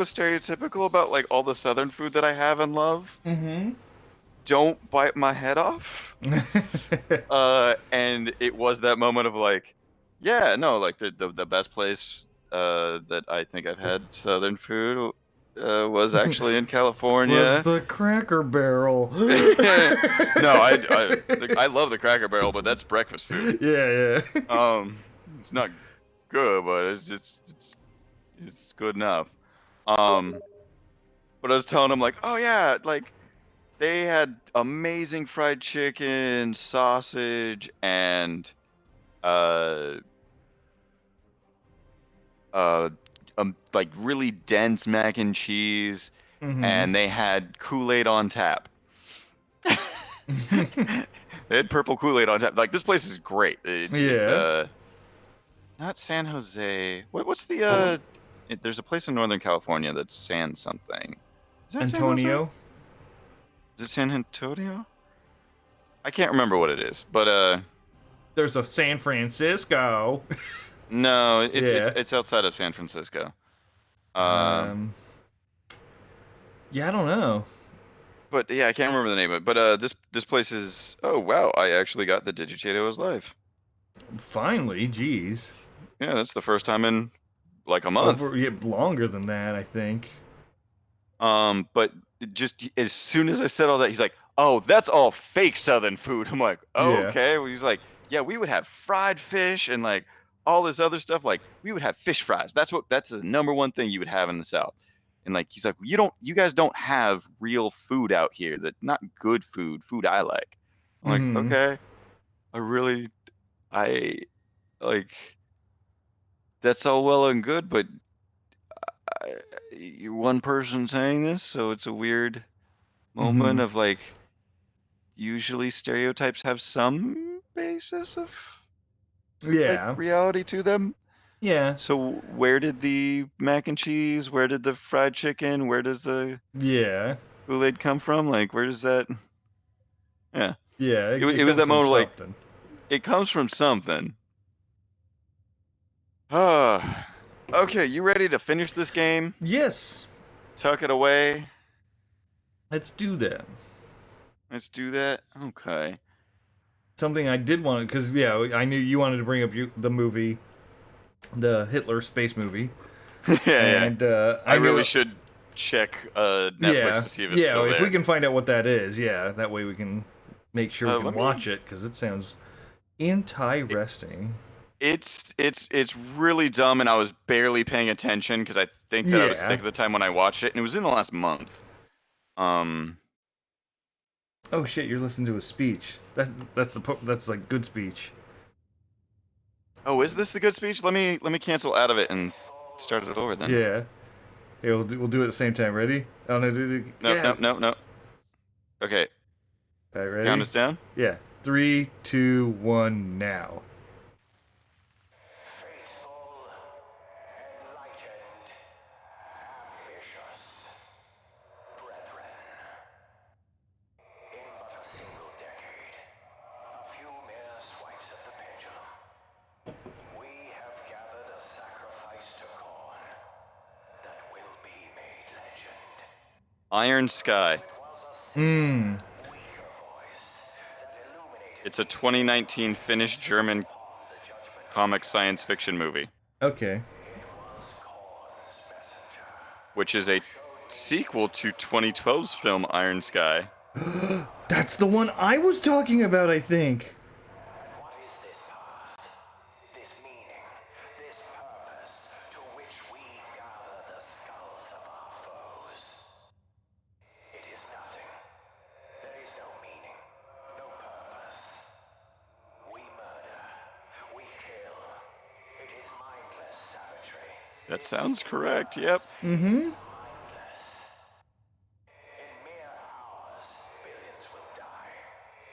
was stereotypical about like all the Southern food that I have and love. Mm-hmm. Don't bite my head off. And it was that moment of like, yeah, no, like the best place that I think I've had Southern food was actually in Was California. the Cracker Barrel. No, I love the Cracker Barrel, but that's breakfast food. Yeah, yeah. It's not good, but it's good enough. Um, but I was telling him like, oh yeah, like they had amazing fried chicken, sausage, and uh uh like really dense mac and cheese, Mm-hmm. and they had Kool-Aid on tap. They had purple Kool-Aid on tap. Like this place is great. It's Yeah. not San Jose. What's the there's a place in Northern California that's San something. Is that San Jose? Antonio. Is it San Antonio? I can't remember what it is, but There's a San Francisco. no, it's it's Yeah. it's outside of San Francisco. Um, Um. Yeah, I don't know. but yeah, I can't remember the name of it. But this place is. Oh wow, I actually got the Digitato's live. Finally, geez. Yeah, that's the first time in like a month. Over yeah, longer than that, I think. But just as soon as I said all that, he's like, "Oh, that's all fake Southern food." I'm like, "Oh, Yeah. okay." Well, he's like, "Yeah, we would have fried fish and like all this other stuff. Like we would have fish fries. That's the number one thing you would have in the South." And like he's like, you guys don't have real food out here. That not good food I like." I'm like, Mm-hmm. "Okay, I really, I like that's all well and good, but I, you're one person saying this, so it's a weird moment Mm-hmm. of like." Usually stereotypes have some basis of like Yeah. reality to them. Yeah. So where did the mac and cheese, where did the fried chicken, where does the Yeah. Kool-Aid come from? Like where does that yeah. Yeah. It It was comes that from moment of like something. it comes from something. Ah. Okay, you ready to finish this game? Yes. Tuck it away. Let's do that. Let's do that. Okay. Something I did want because yeah, I knew you wanted to bring up the movie, the Hitler space movie, Yeah, yeah. and I I knew really should check Netflix yeah, to see if it's yeah. still If we there. can find out what that is, yeah, that way we can make sure we can Let me watch it because it sounds interesting. it's really dumb, and I was barely paying attention because I think that I was sick Yeah. at the time when I watched it, and it was in the last month. Um, Oh shit, you're listening to a speech. That's like good speech. oh, is this the good speech? Let me cancel out of it and start it over then. Yeah. Yeah, we'll do it at the same time. Ready? Oh no, No, yeah. no, no, no. Okay, All right, count ready? us down. Yeah. Three, two, one, now. Faithful, enlightened, ambitious brethren. In but a single decade, a few mere swipes of the pendulum, we have gathered a sacrifice to corn that will be made legend. Iron Sky. It was a simpler, Mmm. weaker voice that illuminated It's a the evil 2019 Finnish German upon the judgment comic day. science fiction movie, Okay. It was corn's messenger which is who a showed me sequel to 2012's film Iron Sky. That's the one I was talking about, I think. what is this path, this meaning, this purpose to which we gather the skulls of our foes. It is nothing. There is no meaning, no purpose. We murder, we kill. It is mindless savagery. That This sounds correct. Yep. Mm-hmm. mindless. In mere hours, billions will die.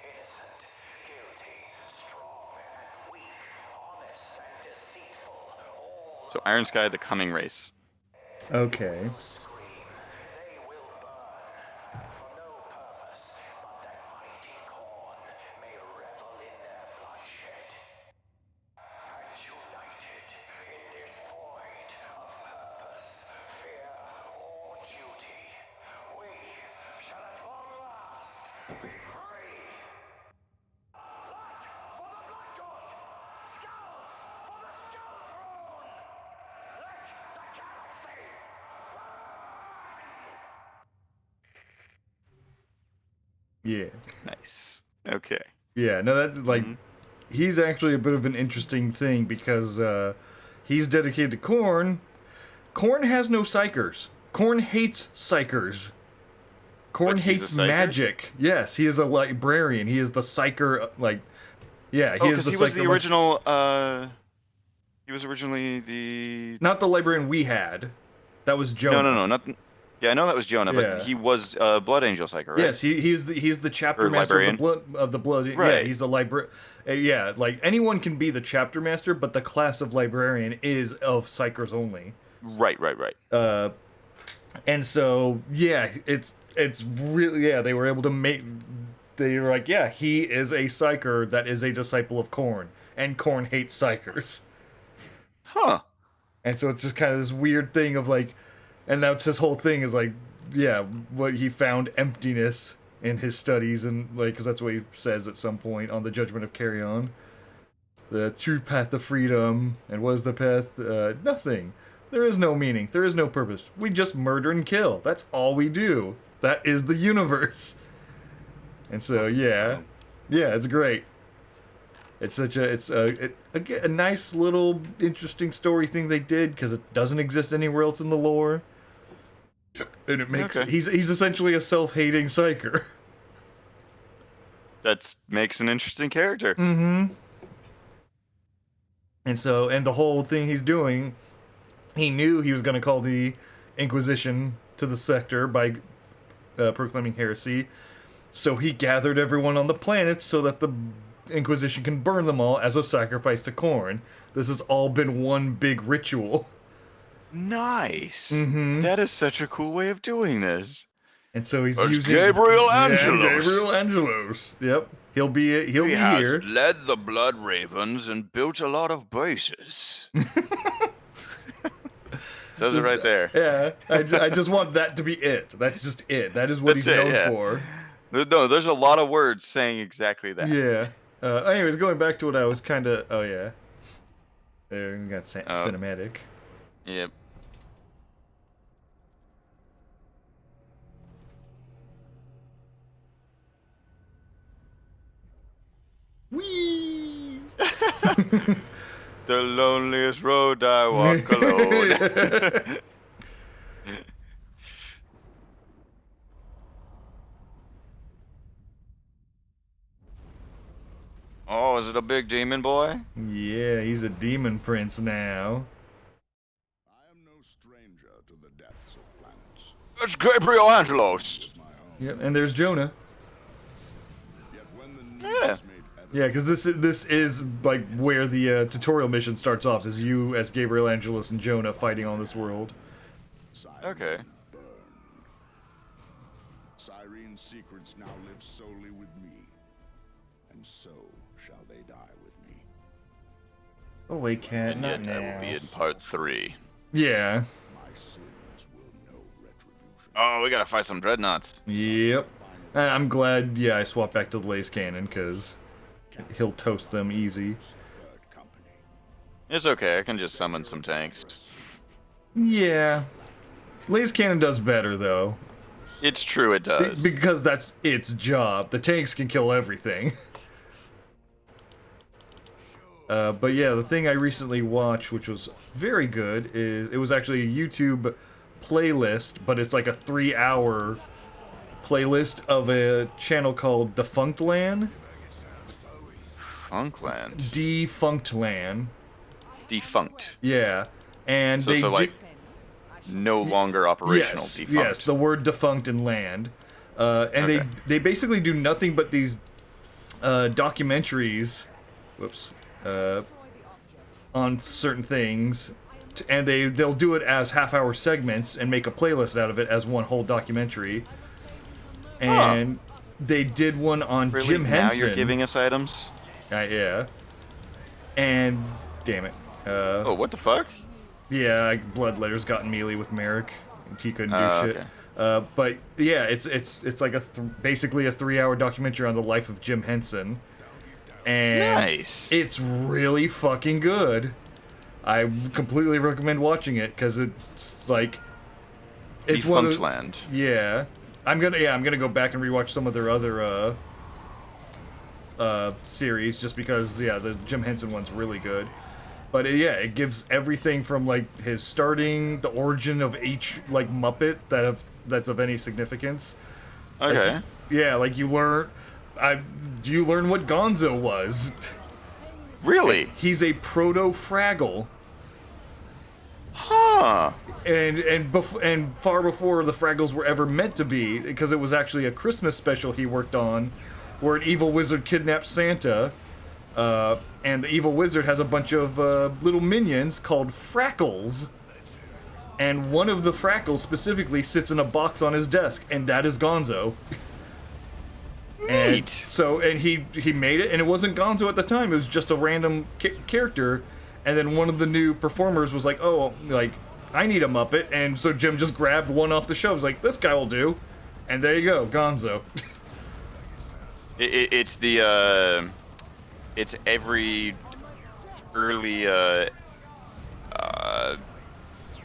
Innocent, guilty, strong and weak, honest and deceitful, all So Iron Sky: alike. The Coming Race. Okay. Scream, they will burn, for no purpose but that mighty corn may revel in their bloodshed. And united in this void of purpose, fear, Yeah. Nice. Okay. Yeah, no, that, like, Mhm. he's actually a bit of an interesting thing because he's dedicated to Korn. Korn has no psychers. Korn hates psychers. Korn But he's a hates psyker? magic. Yes, he is a librarian. He is the psyker, like, yeah, he Oh, is because the he was psyker the amongst- original. He was originally the. Not the librarian we had. That was Jonah. No, not. Yeah, I know that was Jonah, Yeah. but he was Blood Angel Psyker, right? Yes, he's the chapter Or master librarian. of the blood. Yeah, Right. he's a yeah, like anyone can be the chapter master, but the class of librarian is of psychers only. Right. And so yeah, it's really, yeah, they were able to make, they were like, yeah, he is a psyker that is a disciple of Korn, and Korn hates psychers. Huh. And so it's just kind of this weird thing of like, and that's his whole thing is like, yeah, what he found emptiness in his studies, and like, because that's what he says at some point on the Judgment of Carrion. The true path to freedom, and what is the path? Nothing. There is no meaning. There is no purpose. We just murder and kill. That's all we do. That is the universe. And so yeah, it's great. It's such a nice little interesting story thing they did because it doesn't exist anywhere else in the lore, and it makes Okay. he's essentially a self-hating psyker. That makes an interesting character. Mm-hmm. And so, and the whole thing he's doing, he knew he was going to call the Inquisition to the sector by proclaiming heresy, so he gathered everyone on the planet so that the Inquisition can burn them all as a sacrifice to Korn. This has all been one big ritual. Nice. Mhm. That is such a cool way of doing this. And so he's It's using Gabriel Yeah, Angelos. Gabriel Angelos. Yep. He'll be He here. has led the Blood Ravens and built a lot of bases. Says it right there. Yeah. I just want that to be it. That's just it. That is what That's he's known it, yeah. for. No, there's a lot of words saying exactly that. Yeah. Anyways, going back to what I was kind of. Oh yeah. There we got cinematic. Yep. Whee! The loneliest road I walk alone. Oh, is it a big demon boy? Yeah, he's a demon prince now. I am no stranger to the deaths of planets. It's Gabriel Angelos. It's my home. Yep, and there's Jonah. Yet when the news Yeah. is made evident, Yeah, because this is like where the tutorial mission starts off, is you as Gabriel Angelos and Jonah fighting on this world. Cyrene Okay. burned. Cyrene's secrets now live solely with me, and so shall they die with me. Oh wait, cat, And not yet I will be in part 3. Yeah. My sins will know retribution. Oh, we gotta fight some dreadnoughts. Yep. And I'm glad, yeah, I swapped back to the lace cannon, because he'll toast them easy. Third company. It's okay, I can just summon some tanks. Yeah. Lace cannon does better, though. It's true, it does. Because that's its job. The tanks can kill everything. But yeah, the thing I recently watched, which was very good, is it was actually a YouTube playlist, but it's like a 3-hour playlist of a channel called Defunct Land. Funkland. Defunct Land. Defunct. Yeah. And So, they like, no longer operational. yes, Defunct. yes, the word defunct and land. And Okay. they basically do nothing but these documentaries, whoops, on certain things, and they'll do it as half-hour segments and make a playlist out of it as one whole documentary. And they did one on Really? Jim Now Henson. you're giving us items? Yeah. And damn it. Oh, what the fuck? Yeah, Bloodletter's got melee with Merrick. And he couldn't do shit. Okay. But yeah, it's like basically a 3-hour documentary on the life of Jim Henson, and Nice. it's really fucking good. I completely recommend watching it because it's like it's one of Defunct Land. yeah. I'm gonna go back and rewatch some of their other series just because the Jim Henson one's really good. But it gives everything from like his starting, the origin of each like Muppet that's of any significance. Okay. Like you learn what Gonzo was. Really? He's a proto Fraggle. Huh. And far before the Fraggles were ever meant to be, because it was actually a Christmas special he worked on, where an evil wizard kidnaps Santa, and the evil wizard has a bunch of little minions called Frackles, and one of the Frackles specifically sits in a box on his desk, and that is Gonzo. Neat. And he made it, and it wasn't Gonzo at the time. It was just a random character. And then one of the new performers was like, "Oh, like I need a Muppet," and so Jim just grabbed one off the shelves, like, "This guy will do," and there you go, Gonzo. It's every early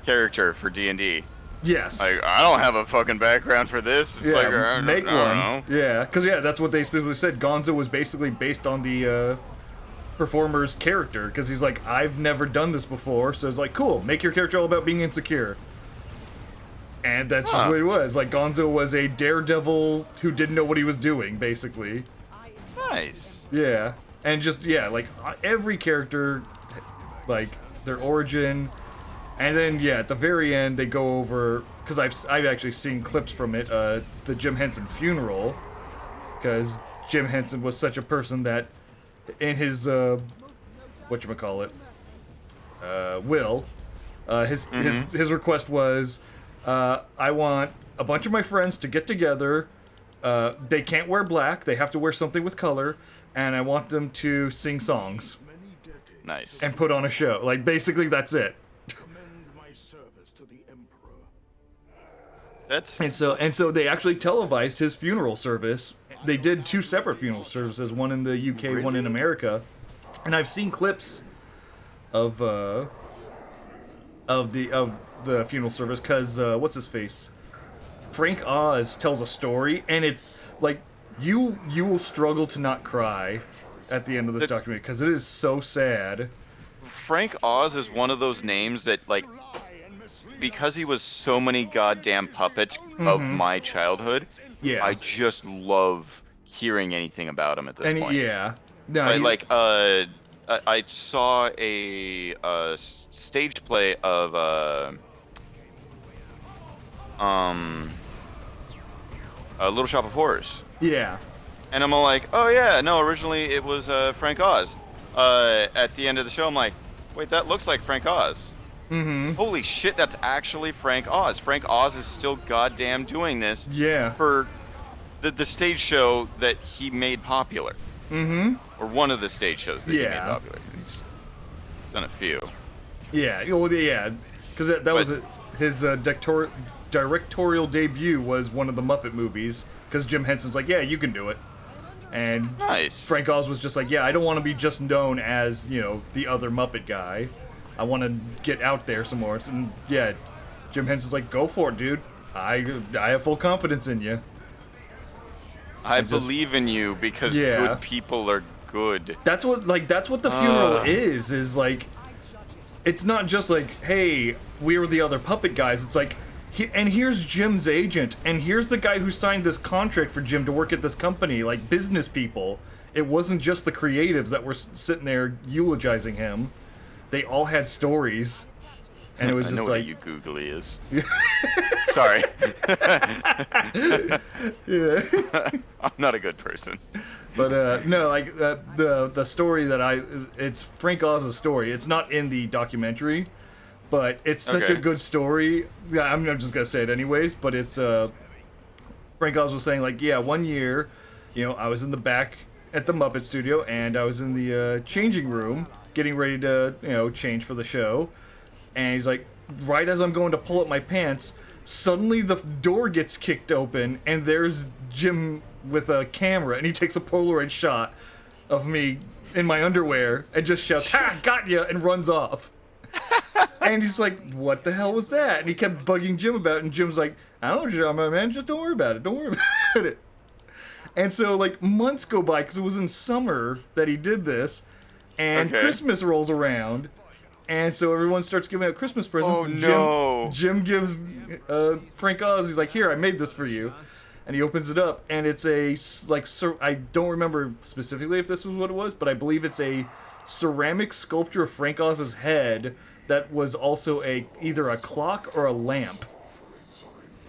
character for D&D. Yes. Like, I don't have a fucking background for this. It's like, I make don't one. know. Yeah, because that's what they specifically said. Gonzo was basically based on the performer's character, because he's like, I've never done this before, so it's like, cool, make your character all about being insecure. And that's just what he was. Like, Gonzo was a daredevil who didn't know what he was doing, basically. Nice. Yeah. And just, like, every character, like, their origin, and then, at the very end, they go over, because I've actually seen clips from it, the Jim Henson funeral, because Jim Henson was such a person that in his whatchamacallit, will, his request was, I want a bunch of my friends to get together, they can't wear black, they have to wear something with color, and I want them to sing songs. Nice. And put on a show. Like, basically that's it. Commend my service to the Emperor. That's And so they actually televised his funeral service. They did 2 separate funeral services, one in the UK, one in America. And I've seen clips of the funeral service, because what's his face? Frank Oz tells a story, and it's like you will struggle to not cry at the end of this documentary, because it is so sad. Frank Oz is one of those names that, like, because he was so many goddamn puppets of my childhood, Yeah. I just love hearing anything about him at this point. Yeah. No, I saw a stage play of Little Shop of Horrors, yeah. and I'm all like, oh yeah, no, originally it was Frank Oz. At the end of the show, I'm like, wait, that looks like Frank Oz. Mm-hmm. Holy shit, that's actually Frank Oz. Frank Oz is still goddamn doing this Yeah. for the stage show that he made popular. Mm-hmm. Or one of the stage shows that he made Yeah. popular. He's done a few. Yeah. Well, yeah. Because that was his directorial debut was one of the Muppet movies. Because Jim Henson's like, yeah, you can do it. And Nice. Frank Oz was just like, yeah, I don't want to be just known as, the other Muppet guy. I want to get out there some more. And yeah, Jim Henson's like, go for it, dude. I have full confidence in you. I believe in you because good people are good. That's what the funeral is like, it's not just like, hey, we're the other puppet guys. It's like, and here's Jim's agent, and here's the guy who signed this contract for Jim to work at this company, like business people. It wasn't just the creatives that were sitting there eulogizing him. They all had stories, and it was I just know like, what you googly is. Sorry. yeah. I'm not a good person. But no, like the story that it's Frank Oz's story. It's not in the documentary, but it's such a good story. Yeah, I'm just gonna say it anyways. But it's Frank Oz was saying, like, yeah, one year, I was in the back at the Muppet Studio, and I was in the changing room getting ready to change for the show, and he's like, right as I'm going to pull up my pants, Suddenly the door gets kicked open, and there's Jim with a camera, and he takes a Polaroid shot of me in my underwear and just shouts, "Ha, got ya!" and runs off. And he's like, "What the hell was that?" And he kept bugging Jim about it, and Jim's like, "I don't know, man, just don't worry about it, don't worry about it." And so, like, months go by, because it was in summer that he did this, and Christmas rolls around, and so everyone starts giving out Christmas presents, and Jim gives Frank Oz, he's like, "Here, I made this for you." And he opens it up, and it's I don't remember specifically if this was what it was, but I believe it's a ceramic sculpture of Frank Oz's head that was also either a clock or a lamp.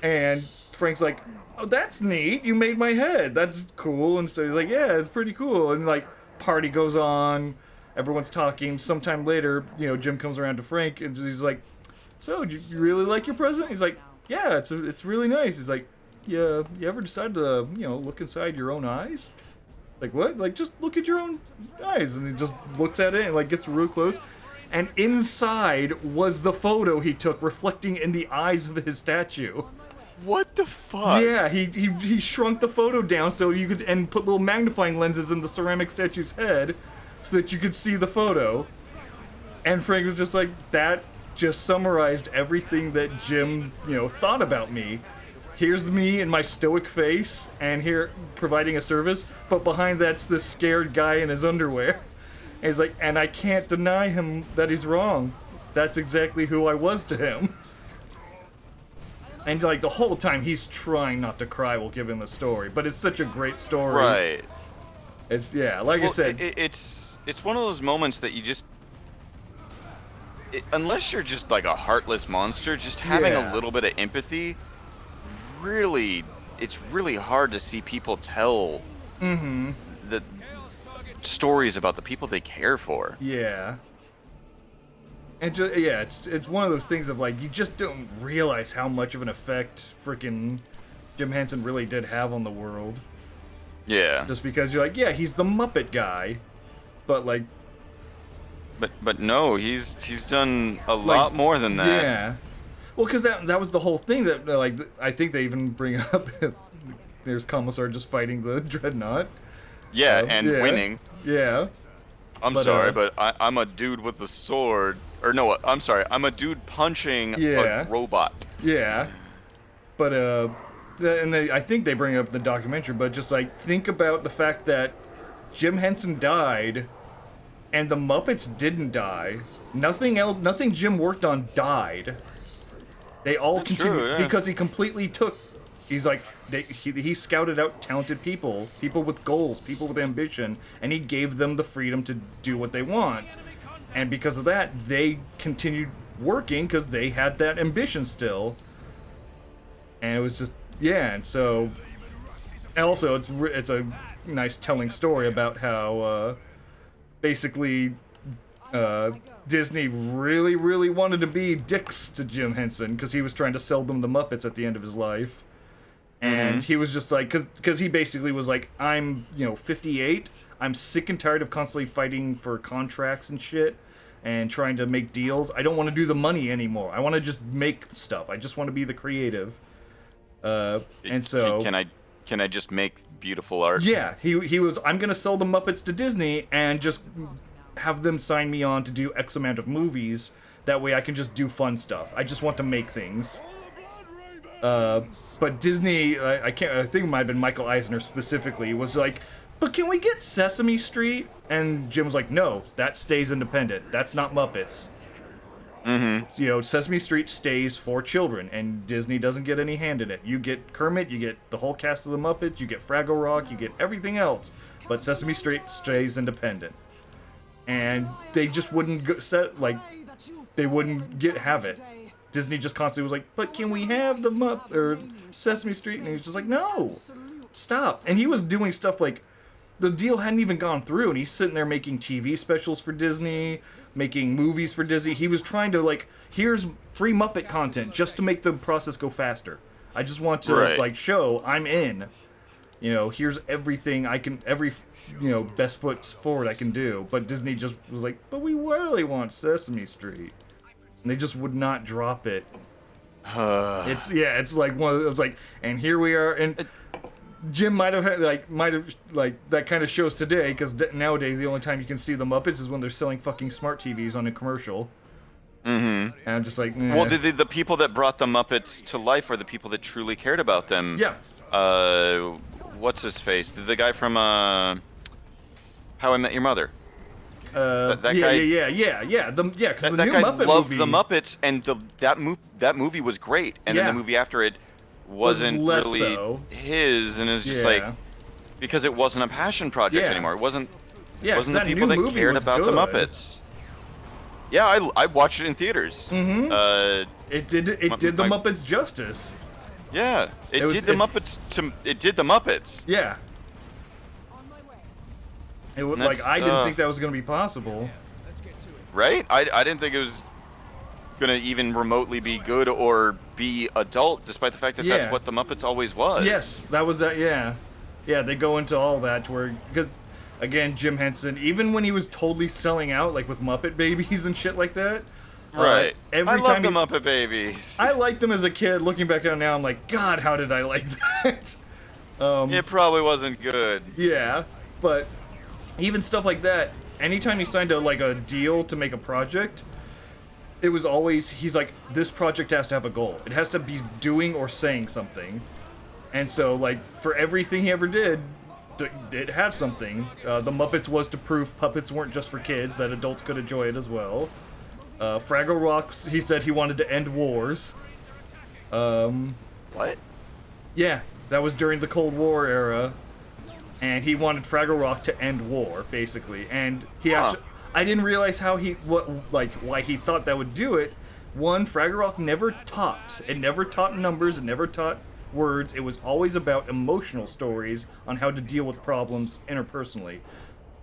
And Frank's like, "Oh, that's neat, you made my head, that's cool." And so he's like, "Yeah, it's pretty cool." And like, party goes on, everyone's talking. Sometime later, Jim comes around to Frank, and he's like, "So, do you really like your present?" He's like, "Yeah, it's really nice." He's like, "Yeah, you ever decided to, look inside your own eyes?" Like, what? Like, just look at your own eyes. And he just looks at it and, like, gets real close. And inside was the photo he took reflecting in the eyes of his statue. What the fuck? Yeah, he shrunk the photo down so you could, and put little magnifying lenses in the ceramic statue's head so that you could see the photo. And Frank was just like, that just summarized everything that Jim, thought about me. Here's me in my stoic face, and here providing a service, but behind that's this scared guy in his underwear. And he's like, and I can't deny him that he's wrong. That's exactly who I was to him. And like the whole time he's trying not to cry while giving the story, but it's such a great story. Right. It's I said, it's one of those moments that you just, unless you're just like a heartless monster, just having a little bit of empathy. It's really hard to see people tell the stories about the people they care for. Yeah. And it's one of those things of like, you just don't realize how much of an effect freaking Jim Henson really did have on the world. Yeah. Just because you're like, yeah, he's the Muppet guy, but like. But no, he's done a lot more than that. Yeah. Well, because that was the whole thing that, like, I think they even bring up. There's Commissar just fighting the Dreadnought. Yeah, and winning. Yeah. I'm sorry, but I'm a dude with a sword. Or no, I'm sorry, I'm a dude punching a robot. Yeah. But, I think they bring up the documentary, but just, like, think about the fact that Jim Henson died, and the Muppets didn't die. Nothing Jim worked on died. They all continued because he completely took. He's like he scouted out talented people with goals, people with ambition, and he gave them the freedom to do what they want. And because of that, they continued working because they had that ambition still. And it was just and so. And also, it's a nice telling story about how basically. Disney really, really wanted to be dicks to Jim Henson because he was trying to sell them the Muppets at the end of his life. And he was just like, because he basically was like, I'm, 58, I'm sick and tired of constantly fighting for contracts and shit and trying to make deals. I don't want to do the money anymore. I want to just make stuff. I just want to be the creative. And so... Can I just make beautiful art? Yeah, he was, I'm going to sell the Muppets to Disney and just... have them sign me on to do X amount of movies. That way I can just do fun stuff. I just want to make things. But Disney, I think it might have been Michael Eisner specifically, was like, but can we get Sesame Street? And Jim was like, no, that stays independent. That's not Muppets. Sesame Street stays for children, and Disney doesn't get any hand in it. You get Kermit, you get the whole cast of the Muppets, you get Fraggle Rock, you get everything else. But Sesame Street stays independent. And they just wouldn't they wouldn't have it. Disney just constantly was like, but can we have the Sesame Street? And he was just like, no, stop. And he was doing stuff like, the deal hadn't even gone through, and he's sitting there making TV specials for Disney, making movies for Disney. He was trying to, like, here's free Muppet content just to make the process go faster. I just want to, show I'm in. Here's everything every best foot forward I can do. But Disney just was like, but we really want Sesame Street. And they just would not drop it. It's like one of those, like, and here we are, and Jim might have that kind of shows today, because nowadays the only time you can see the Muppets is when they're selling fucking smart TVs on a commercial. Mm-hmm. And I'm just like, nah. Well, the people that brought the Muppets to life are the people that truly cared about them. Yeah. What's his face? The guy from How I Met Your Mother. That guy, because the that new guy Muppet loved movie, the Muppets, and that movie was great, and then the movie after it wasn't less really so. his, and it was just like, because it wasn't a passion project anymore. It wasn't the people that cared about the Muppets. Yeah, I watched it in theaters. Mm-hmm. It did the Muppets justice. Yeah, it did the Muppets. Yeah. I didn't think that was going to be possible. Right? I didn't think it was going to even remotely be good or be adult, despite the fact that that's what the Muppets always was. Yes, that was that. Yeah, they go into all that to where, because again, Jim Henson, even when he was totally selling out, like with Muppet Babies and shit like that. Right. Every I love the Muppet Babies. I liked them as a kid. Looking back on it now, I'm like, God, how did I like that? It probably wasn't good. Yeah, but even stuff like that, anytime he signed a deal to make a project, it was always, he's like, this project has to have a goal. It has to be doing or saying something. And so, like, for everything he ever did, it had something. The Muppets was to prove puppets weren't just for kids, that adults could enjoy it as well. Fraggle Rock, he said he wanted to end wars. What? Yeah, that was during the Cold War era. And he wanted Fraggle Rock to end war, basically. And he actually, I didn't realize why he thought that would do it. One, Fraggle Rock never taught. It never taught numbers. It never taught words. It was always about emotional stories on how to deal with problems interpersonally.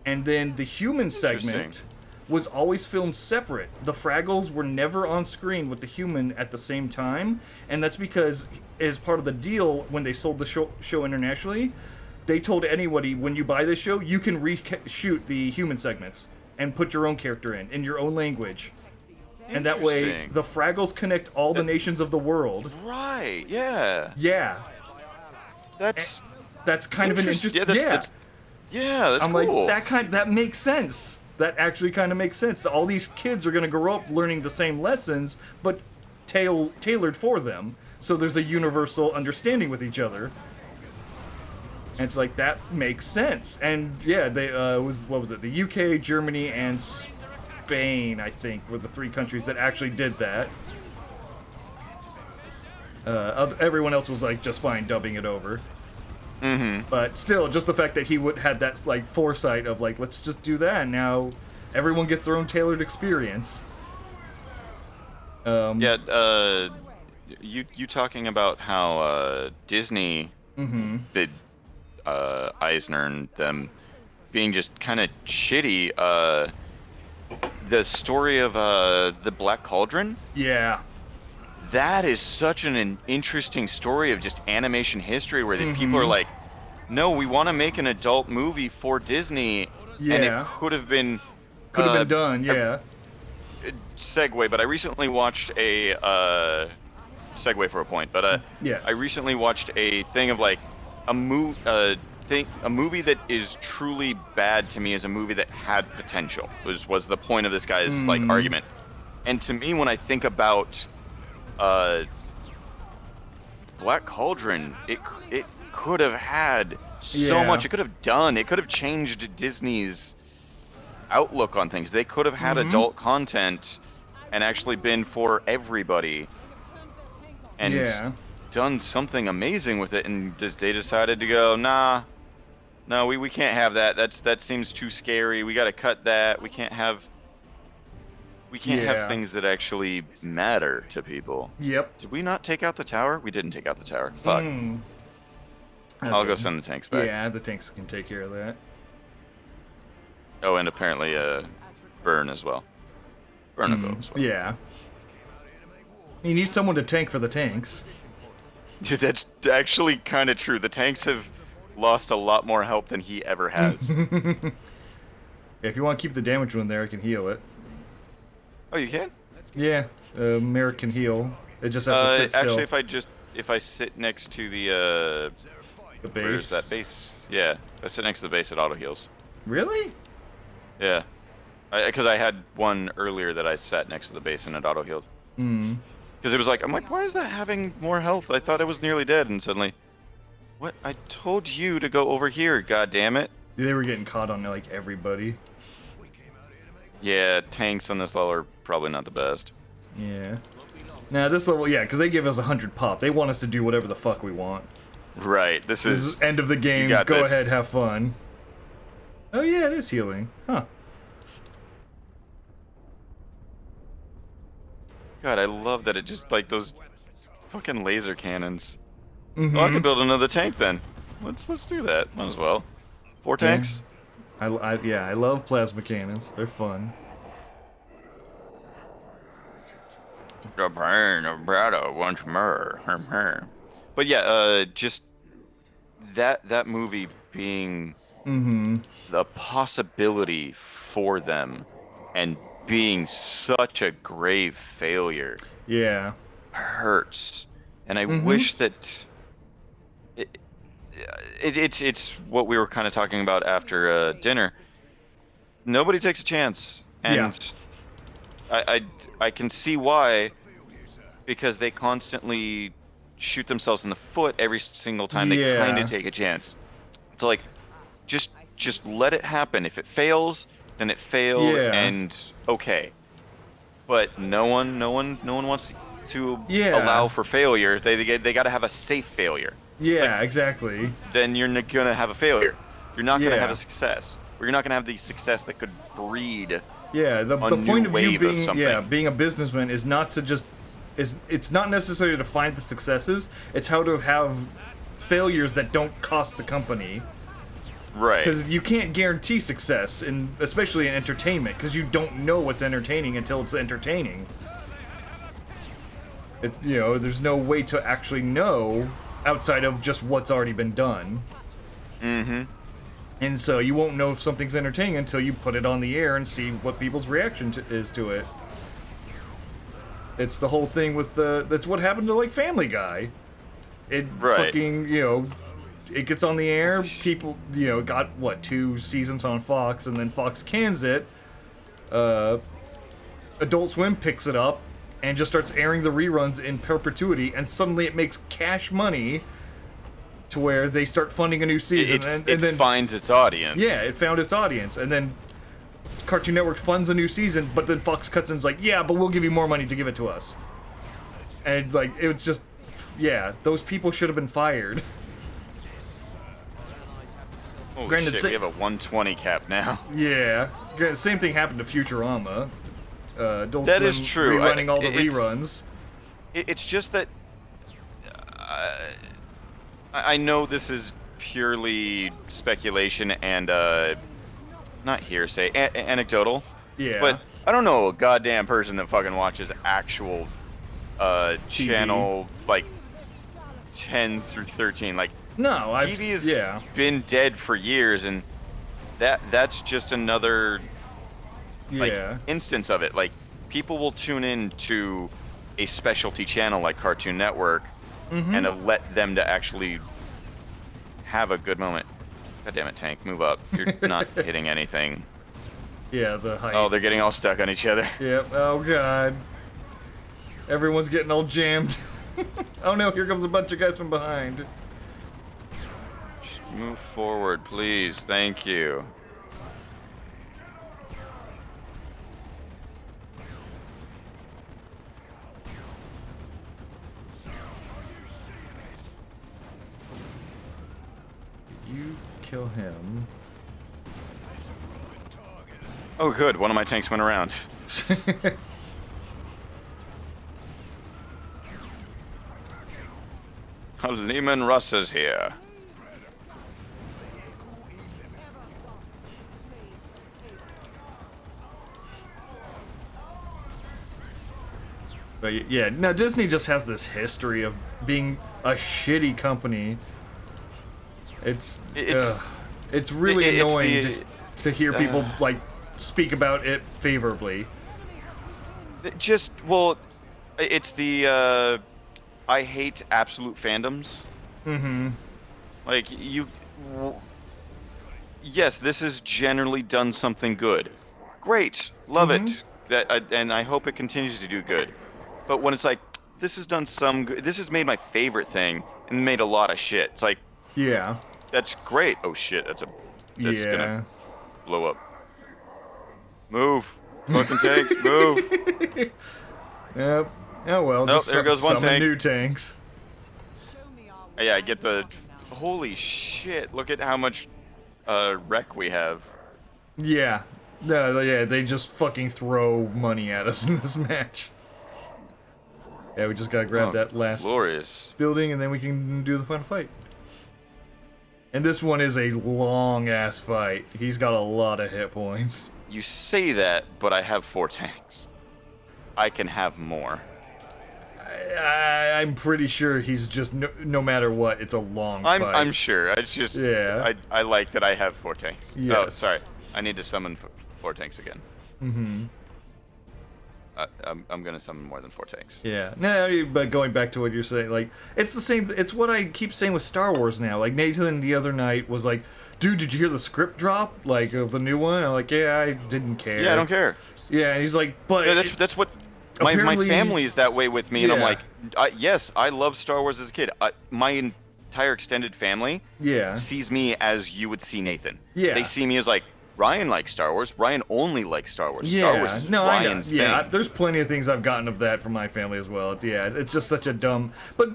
And then the human segment was always filmed separate. The Fraggles were never on screen with the human at the same time. And that's because, as part of the deal, when they sold the show internationally, they told anybody, when you buy this show, you can reshoot the human segments and put your own character in your own language. And that way, the Fraggles connect all the nations of the world. Right, yeah. Yeah. That's kind of an interesting... That's I'm cool. like, that makes sense. That actually kind of makes sense. All these kids are going to grow up learning the same lessons, but tailored for them. So there's a universal understanding with each other. And it's like, that makes sense. And yeah, they what was it? The UK, Germany, and Spain, I think, were the three countries that actually did that. Everyone else was like just fine dubbing it over. Mm-hmm. But still, just the fact that he had that like foresight of like, let's just do that, and now everyone gets their own tailored experience. You talking about how Disney bid Eisner and them being just kind of shitty. The story of the Black Cauldron. Yeah. That is such an interesting story of just animation history where the people are like, no, we want to make an adult movie for Disney, and it could have been done, segue, but I recently watched a segue for a point, but I recently watched a thing of like a movie that is truly bad to me is a movie that had potential. Was the point of this guy's like argument. And to me, when I think about Black Cauldron, it could have had so much. It could have changed Disney's outlook on things. They could have had adult content and actually been for everybody and done something amazing with it, and they decided to go, no, we can't have that. That seems too scary. We got to cut that. We can't have things that actually matter to people. Yep. Did we not take out the tower? We didn't take out the tower. Fuck. I'll go send the tanks back. Yeah, the tanks can take care of that. Oh, and apparently Burn as well. Burn will go as well. Yeah. You need someone to tank for the tanks. Dude, that's actually kind of true. The tanks have lost a lot more help than he ever has. If you want to keep the damage one there, I can heal it. Oh, you can? Yeah, Merrick can heal. It just has to sit still. Actually, if I sit next to the base. where's that base? Yeah, I sit next to the base, it auto heals. Really? Yeah, because I had one earlier that I sat next to the base and it auto healed. Hmm. Because it was like, I'm like, why is that having more health? I thought it was nearly dead, and suddenly, what? I told you to go over here. God damn it! They were getting caught on like everybody. Yeah, tanks on this level are probably not the best. Yeah. Now this level, yeah, because they give us 100 pop. They want us to do whatever the fuck we want. Right. This is end of the game. got Go this. ahead, have fun. Oh yeah, it is healing. Huh. God, I love that it just like those fucking laser cannons. Mm-hmm. Oh, I could build another tank then. Let's do that. Might as well. 4 tanks. I love plasma cannons. They're fun. The brain of battle once more. But yeah, just that movie being the possibility for them and being such a grave failure Yeah. hurts. And I wish that it's what we were kind of talking about after dinner. Nobody takes a chance, and I can see why, because they constantly shoot themselves in the foot every single time they kind of take a chance. So like, just let it happen. If it fails, then it failed, and okay. But no one wants to allow for failure. They got to have a safe failure. Yeah, like, exactly. Then you're gonna have a failure. You're not gonna have a success. Or you're not gonna have the success that could breed. Yeah, the new point of view wave being of something. being a businessman is not to just it's not necessarily to find the successes. It's how to have failures that don't cost the company. Right. Because you can't guarantee success, especially in entertainment, because you don't know what's entertaining until it's entertaining. It's there's no way to actually know outside of just what's already been done. Mm-hmm. And so you won't know if something's entertaining until you put it on the air and see what people's reaction is to it. It's the whole thing with that's what happened to like Family Guy. It fucking it gets on the air. People got what 2 seasons on Fox, and then Fox cans it. Adult Swim picks it up and just starts airing the reruns in perpetuity, and suddenly it makes cash money to where they start funding a new season. and then finds its audience. Yeah, it found its audience, and then Cartoon Network funds a new season, but then Fox cuts in and is like, yeah, but we'll give you more money to give it to us. And like, it was just, those people should have been fired. Holy shit, we have a 120 cap now. Yeah. Same thing happened to Futurama. Adult that Swim is true. Rerunning all the reruns. It's just that I know this is purely speculation and not hearsay, anecdotal. Yeah. But I don't know a goddamn person that fucking watches actual channel like 10 through 13. Like, no, TV has been dead for years, and that's just another instance of it. Like, people will tune in to a specialty channel like Cartoon Network and have let them to actually have a good moment. God damn it, tank, move up. You're not hitting anything. Yeah, the height. Oh, they're getting all stuck on each other. Yep. Oh god. Everyone's getting all jammed. Oh no, here comes a bunch of guys from behind. Just move forward, please. Thank you. You kill him. Oh good, one of my tanks went around. Lehman Russ is here. But yeah, now Disney just has this history of being a shitty company. It's really annoying to hear people like speak about it favorably. It's the I hate absolute fandoms. Mm-hmm. Like yes, this has generally done something good. Great, love it. And I hope it continues to do good. But when it's like this has done some good, this has made my favorite thing and made a lot of shit. It's like Yeah. that's great. Oh shit, that's gonna Yeah. blow up. Move, fucking tanks, move. Yep. Oh well, Nope, just there goes one summon tank. new tanks. Yeah, I get the. Holy shit! Look at how much wreck we have. Yeah. No, yeah, they just fucking throw money at us in this match. Yeah, we just gotta grab that last Glorious. building and then we can do the final fight. And this one is a long ass fight. He's got a lot of hit points. You say that, but I have 4 tanks. I can have more. I'm pretty sure he's just no matter what, it's a long fight. I'm sure. It's just Yeah. I like that I have 4 tanks. Oh, Yes. sorry. I need to summon 4 tanks again. Mm-hmm. I'm gonna summon more than 4 tanks. Yeah. No, but going back to what you're saying, like, it's the same. It's what I keep saying with Star Wars now. Like, Nathan the other night was like, dude, did you hear the script drop? Like, of the new one? I'm like, yeah, I didn't care. Yeah, I don't care. Yeah, and he's like, but... Yeah, that's what... My apparently- family is that way with me, and I'm Yeah. like, yes, I love Star Wars as a kid. My entire extended family Yeah. sees me as you would see Nathan. Yeah. They see me as like, Ryan likes Star Wars. Ryan only likes Star Wars. Yeah, Star Wars is no, Ryan's I know. Yeah, thing. there's plenty of things I've gotten of that from my family as well. Yeah, it's just such a dumb... But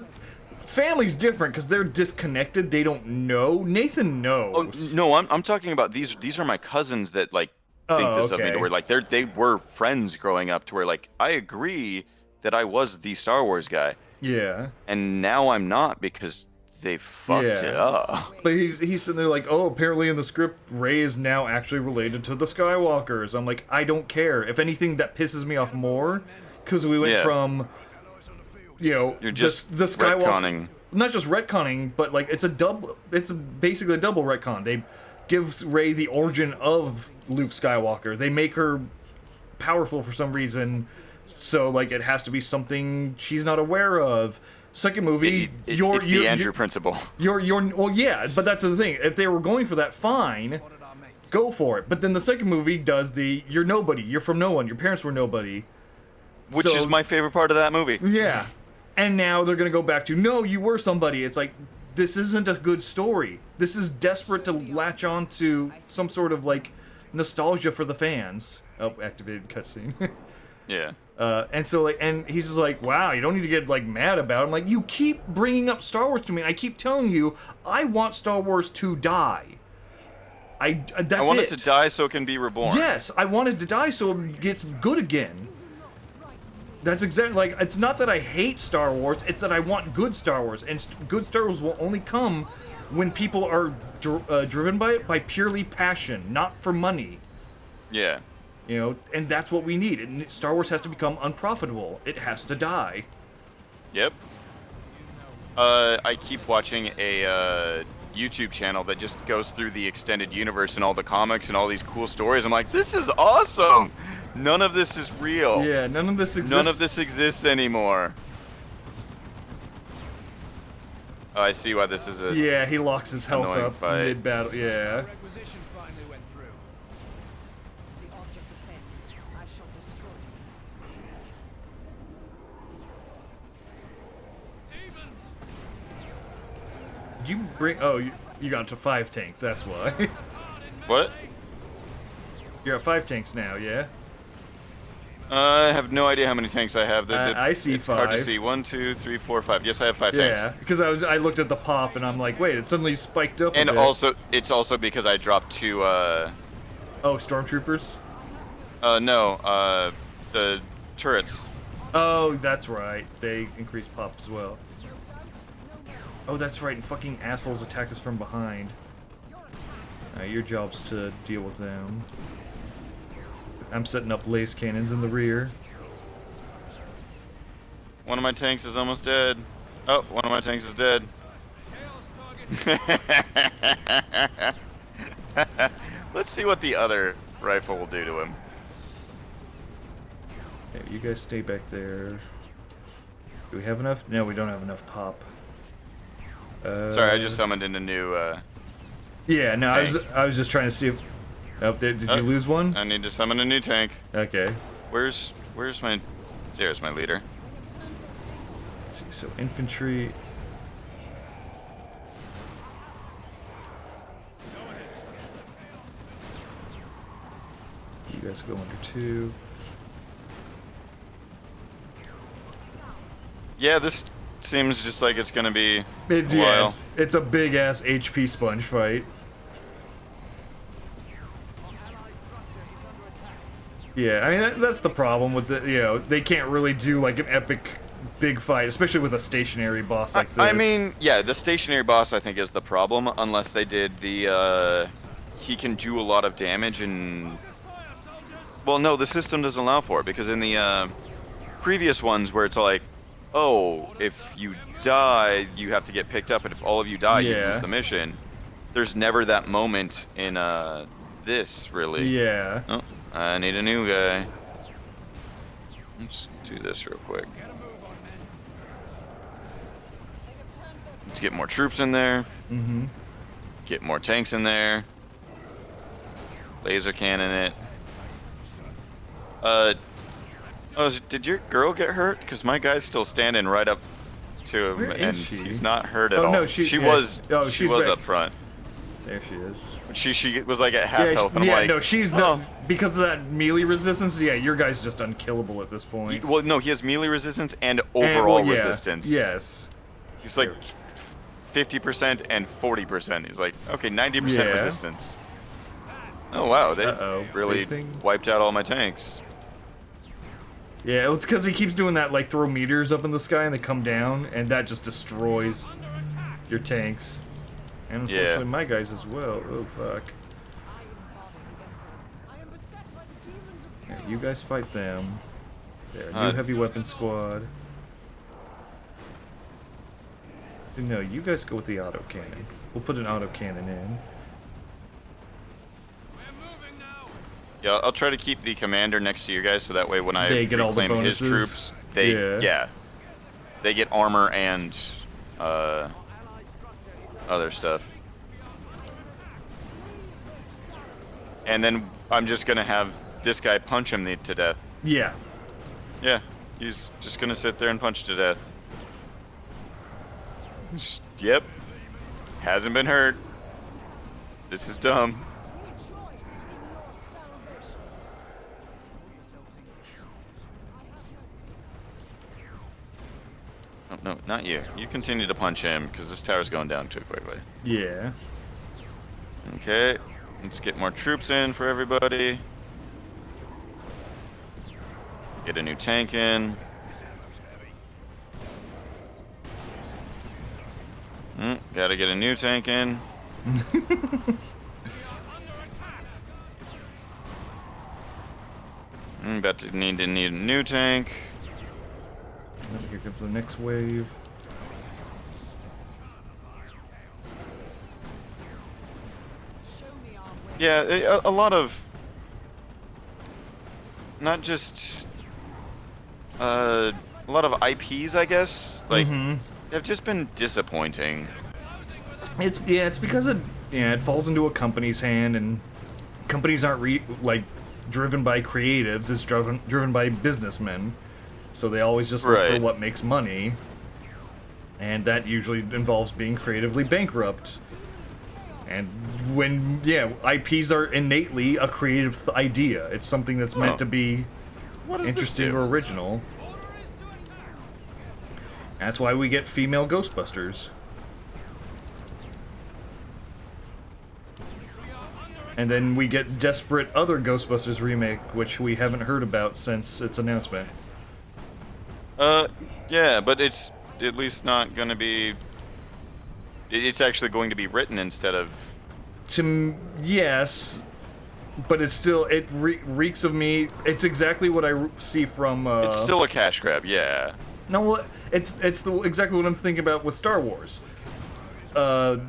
family's different, because they're disconnected. They don't know. Nathan Oh knows. no, I'm talking about these are my cousins that like think Oh, this of me, to okay. where like they were friends growing up, to where like I agree that I was the Star Wars guy, Yeah. and now I'm not because they fucked Yeah. it up. But he's sitting there like, oh, apparently in the script, Rey is now actually related to the Skywalkers. I'm like, I don't care. If anything, that pisses me off more, because we went Yeah. from, you know, You're just the Skywalker, retconning. not just retconning, but like it's basically a double retcon. They give Rey the origin of Luke Skywalker. They make her powerful for some reason, so like it has to be something she's not aware of. Second movie, It's the Andrew principle. well, yeah, but that's the thing. If they were going for that, fine, go for it. But then the second movie does the you're nobody, you're from no one, your parents were nobody. Which So- is my favorite part of that movie. Yeah. And now they're gonna go back to no, you were somebody. It's like this isn't a good story. This is desperate to latch on to some sort of like nostalgia for the fans. Oh, activated cutscene. Yeah. And so like, and he's just like, wow, you don't need to get like mad about it. I'm like, you keep bringing up Star Wars to me. And I keep telling you, I want Star Wars to die. That's I want it. it to die so it can be reborn. Yes, I want it to die so it gets good again. That's exactly like, it's not that I hate Star Wars, it's that I want good Star Wars. And good Star Wars will only come when people are driven by it by purely passion, not for money. Yeah. You know, and that's what we need. And Star Wars has to become unprofitable. It has to die. Yep. I keep watching a YouTube channel that just goes through the extended universe and all the comics and all these cool stories. I'm like, this is awesome. None of this is real. Yeah, none of this exists. None of this exists anymore. Oh, I see why this is a. Yeah, he locks his health Annoying up fight. mid-battle. Yeah. Requisition finally went through. The object offends. I shall destroy it. Demons! Did you bring... Oh, you got to 5 tanks, that's why. What? You're at 5 tanks now, yeah? I have no idea how many tanks I have. I see it's hard to 5. see. 1, 2, 3, 4, 5. Yes, I have 5 tanks. Yeah, because I looked at the pop and I'm like, wait, it suddenly spiked up a And bit. also, it's also because I dropped 2. Oh, stormtroopers? No. The turrets. Oh, that's right. They increase pop as well. Oh, that's right. And fucking assholes attack us from behind. Your job's to deal with them. I'm setting up lace cannons in the rear. One of my tanks is almost dead. Oh, one of my tanks is dead. Chaos target. Let's see what the other rifle will do to him. Okay, you guys stay back there. Do we have enough? No, we don't have enough pop. Sorry, I just summoned in a new. Yeah, no, tank. I was just trying to see if. Oh, did you lose one? I need to summon a new tank. Okay. Where's my? There's my leader. Let's see, so infantry. You guys go under 2. Yeah, this seems just like it's gonna be a Yeah, while. it's a big ass HP sponge fight. Yeah, I mean that's the problem with the, you know, they can't really do like an epic big fight, especially with a stationary boss like this. I mean, yeah, the stationary boss I think is the problem, unless they did the he can do a lot of damage and. Well, no, the system doesn't allow for it because in the previous ones where it's like, oh, if you die, you have to get picked up, and if all of you die, you Yeah. lose the mission. There's never that moment in this really. Yeah. Oh, I need a new guy. Let's do this real quick. Let's get more troops in there. Mm-hmm. Get more tanks in there. Laser cannon it. Did your girl get hurt? Because my guy's still standing right up to him, Where is and she? he's not hurt at Oh, all. no, she yeah, was. oh, she she's was back. up front. There she is. But she was like at half health, and I'm yeah, like, no, she's oh. not, because of that melee resistance. Yeah, your guy's just unkillable at this point. Well, no, he has melee resistance and And, overall well, yeah, resistance. Yes. He's like 50% and 40%. He's like, okay, 90% Yeah. resistance. Oh wow, they really Anything? wiped out all my tanks. Yeah, it's because he keeps doing that, like, throw meters up in the sky and they come down, and that just destroys your tanks. And unfortunately, my guys as well. Oh, fuck. I am beset by the demons of Yeah, chaos. you guys fight them. There, Uh, new heavy weapon squad. No, you guys go with the autocannon. We'll put an autocannon in. We're moving now. Yeah, I'll try to keep the commander next to you guys, so that way when I They get all the reclaim his bonuses. troops, they Yeah. they get armor and other stuff. And then I'm just gonna have this guy punch him to death. Yeah. Yeah, he's just gonna sit there and punch to death. Yep, hasn't been hurt. This is dumb. Rejoice in your salvation. Oh, no, not you. You continue to punch him, because this tower's going down too quickly. Yeah. Okay, let's get more troops in for everybody. Get a new tank in. Gotta get a new tank in. About to need a new tank. And here comes the next wave. Show me our way. Yeah, a lot of, not just a lot of IPs, I guess. Like, have just been disappointing. It's because it falls into a company's hand, and companies aren't driven by creatives. It's driven by businessmen, so they always just look for Right. what makes money, and that usually involves being creatively bankrupt. And when IPs are innately a creative idea. It's something that's meant Oh. to be What does interesting this do? or original. That's why we get female Ghostbusters. And then we get desperate other Ghostbusters remake, which we haven't heard about since its announcement. Yeah, but it's at least not gonna be. It's actually going to be written instead of. Yes, but it's still reeks of me. It's exactly what I see from. It's still a cash grab, yeah. No, well, it's exactly what I'm thinking about with Star Wars. God,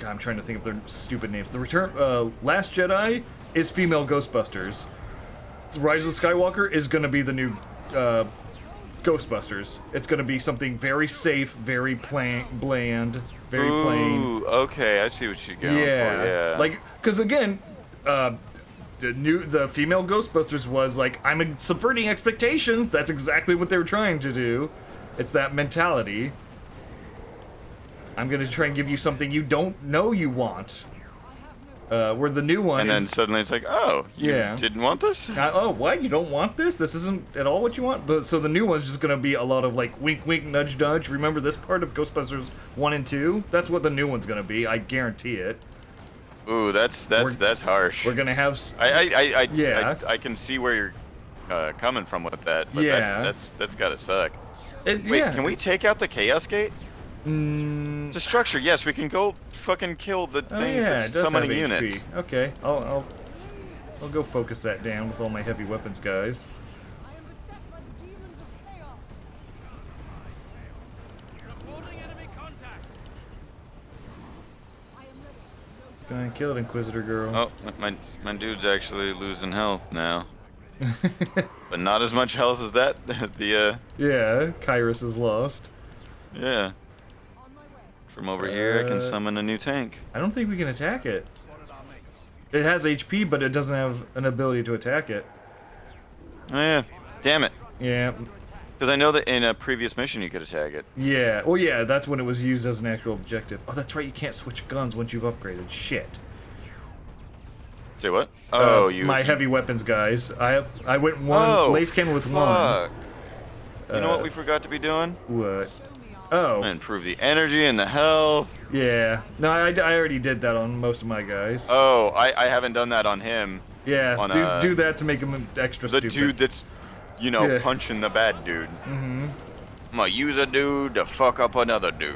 I'm trying to think of their stupid names. The Last Jedi is female Ghostbusters. Rise of Skywalker is gonna be the new Ghostbusters. It's gonna be something very safe, very bland, very plain. Ooh, okay, I see what you're going for. Yeah. Like, cause again, the female Ghostbusters was like, I'm subverting expectations. That's exactly what they were trying to do. It's that mentality. I'm gonna try and give you something you don't know you want. Where the new one and is... then suddenly it's like, oh, you Yeah. didn't want this? oh, what? You don't want this? This isn't at all what you want? But so the new one's just gonna be a lot of like wink, wink, nudge, nudge. Remember this part of Ghostbusters 1 and 2? That's what the new one's gonna be. I guarantee it. Ooh, that's harsh. We're gonna have... I can see where you're coming from with that, but Yeah. that's gotta suck. Wait, yeah. can we take out the Chaos Gate? Mm, It's a structure, yes, we can go fucking kill the oh things yeah, it that's does summoning have HP. units. Okay, I'll go focus that down with all my heavy weapons guys. I am beset by the demons of chaos. Reporting enemy contact. I am ready. Go and kill it, Inquisitor girl. Oh, my dude's actually losing health now. But not as much health as that. Yeah, Kyras is lost. Yeah. On my way. From over here, I can summon a new tank. I don't think we can attack it. It has HP, but it doesn't have an ability to attack it. Oh yeah, damn it. Yeah, Because I know that in a previous mission you could attack it. yeah. Oh yeah, that's when it was used as an actual objective. Oh, that's right. You can't switch guns once you've upgraded. Shit. Say what? Oh, my heavy weapons guys. I went one Oh, lace cannon with fuck. one. You know what we forgot to be doing? What? Oh, Improve the energy and the health. yeah. No, I already did that on most of my guys. Oh, I haven't done that on him. Yeah, on, do that to make him extra The stupid. dude that's, you know, Yeah. punching the bad dude. Mm-hmm. I'm gonna use a dude to fuck up another dude.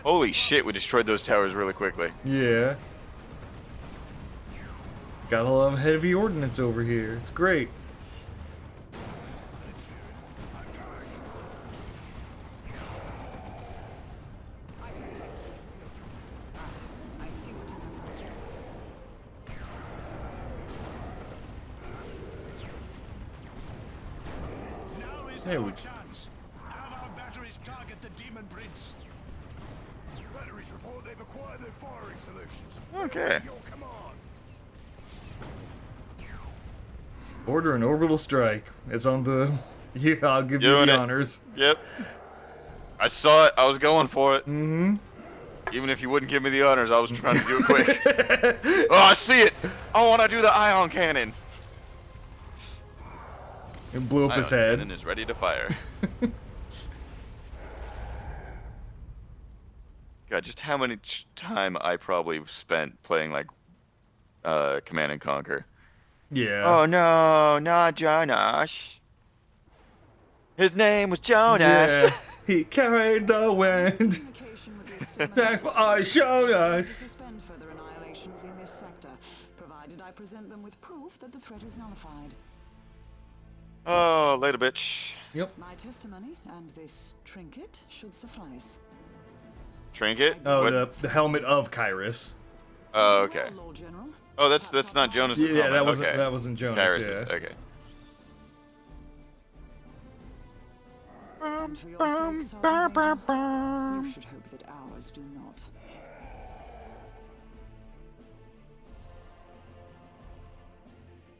Holy shit, we destroyed those towers really quickly. Yeah. Got a lot of heavy ordnance over here. It's great. I see what you have. Now is There our we- chance. Have our batteries target the demon prince. Batteries report they've acquired their firing solutions. Okay. Your command. Order an orbital strike. It's on the... Yeah, I'll give you Doing the it. honors. Yep. I saw it. I was going for it. Mm-hmm. Even if you wouldn't give me the honors, I was trying to do it quick. Oh, I see it. I want to do the ion cannon. And blew up Ion his head. cannon is ready to fire. God, just how many time I probably spent playing like Command and Conquer. Yeah. Oh no, not Jonas. His name was Jonas. Yeah. He carried the wind. Communication with the That's exterminators what I showed to us. suspend further annihilations in this sector, provided I present them with proof that the threat is nullified. Oh, later, bitch. Yep. My testimony and this trinket should suffice. Trinket? Oh, What? the helmet of Kyras. Oh, okay. Lord General. Oh, that's not Jonas' Yeah, helmet. that wasn't okay. that wasn't It's Jonas. Kyrus's. Yeah. Okay. And for your sake, Sergeant Major, you should hope that ours do not.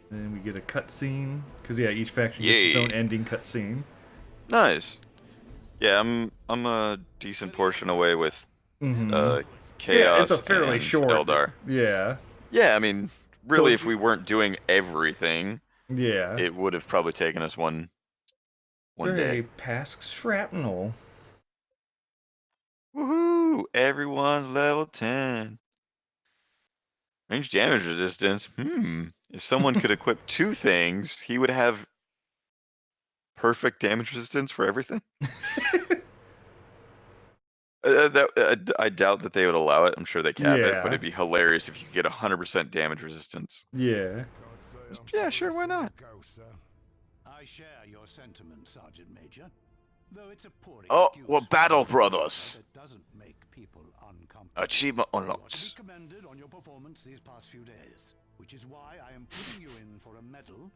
Then we get a cutscene because yeah, each faction gets its Yay. own ending cutscene. Nice. Yeah, I'm a decent portion away with Mm-hmm. Chaos. Yeah, it's a fairly and short. Eldar. Yeah. Yeah, I mean, really, So- if we weren't doing everything, Yeah. it would have probably taken us one Hey, day. past shrapnel. Woohoo! Everyone's level 10. Range damage resistance. If someone could equip two things, he would have perfect damage resistance for everything. I doubt that they would allow it. I'm sure they cap it, Yeah. but it'd be hilarious if you could get 100% damage resistance. Yeah. Yeah, sure, why not? I share your sentiment, Sergeant Major. Though it's a poor Oh, excuse we're for battle a brothers. that doesn't make people uncomfortable. Achievement You are to be unlocked. commended on your performance these past few days, which is why I am putting you in for a medal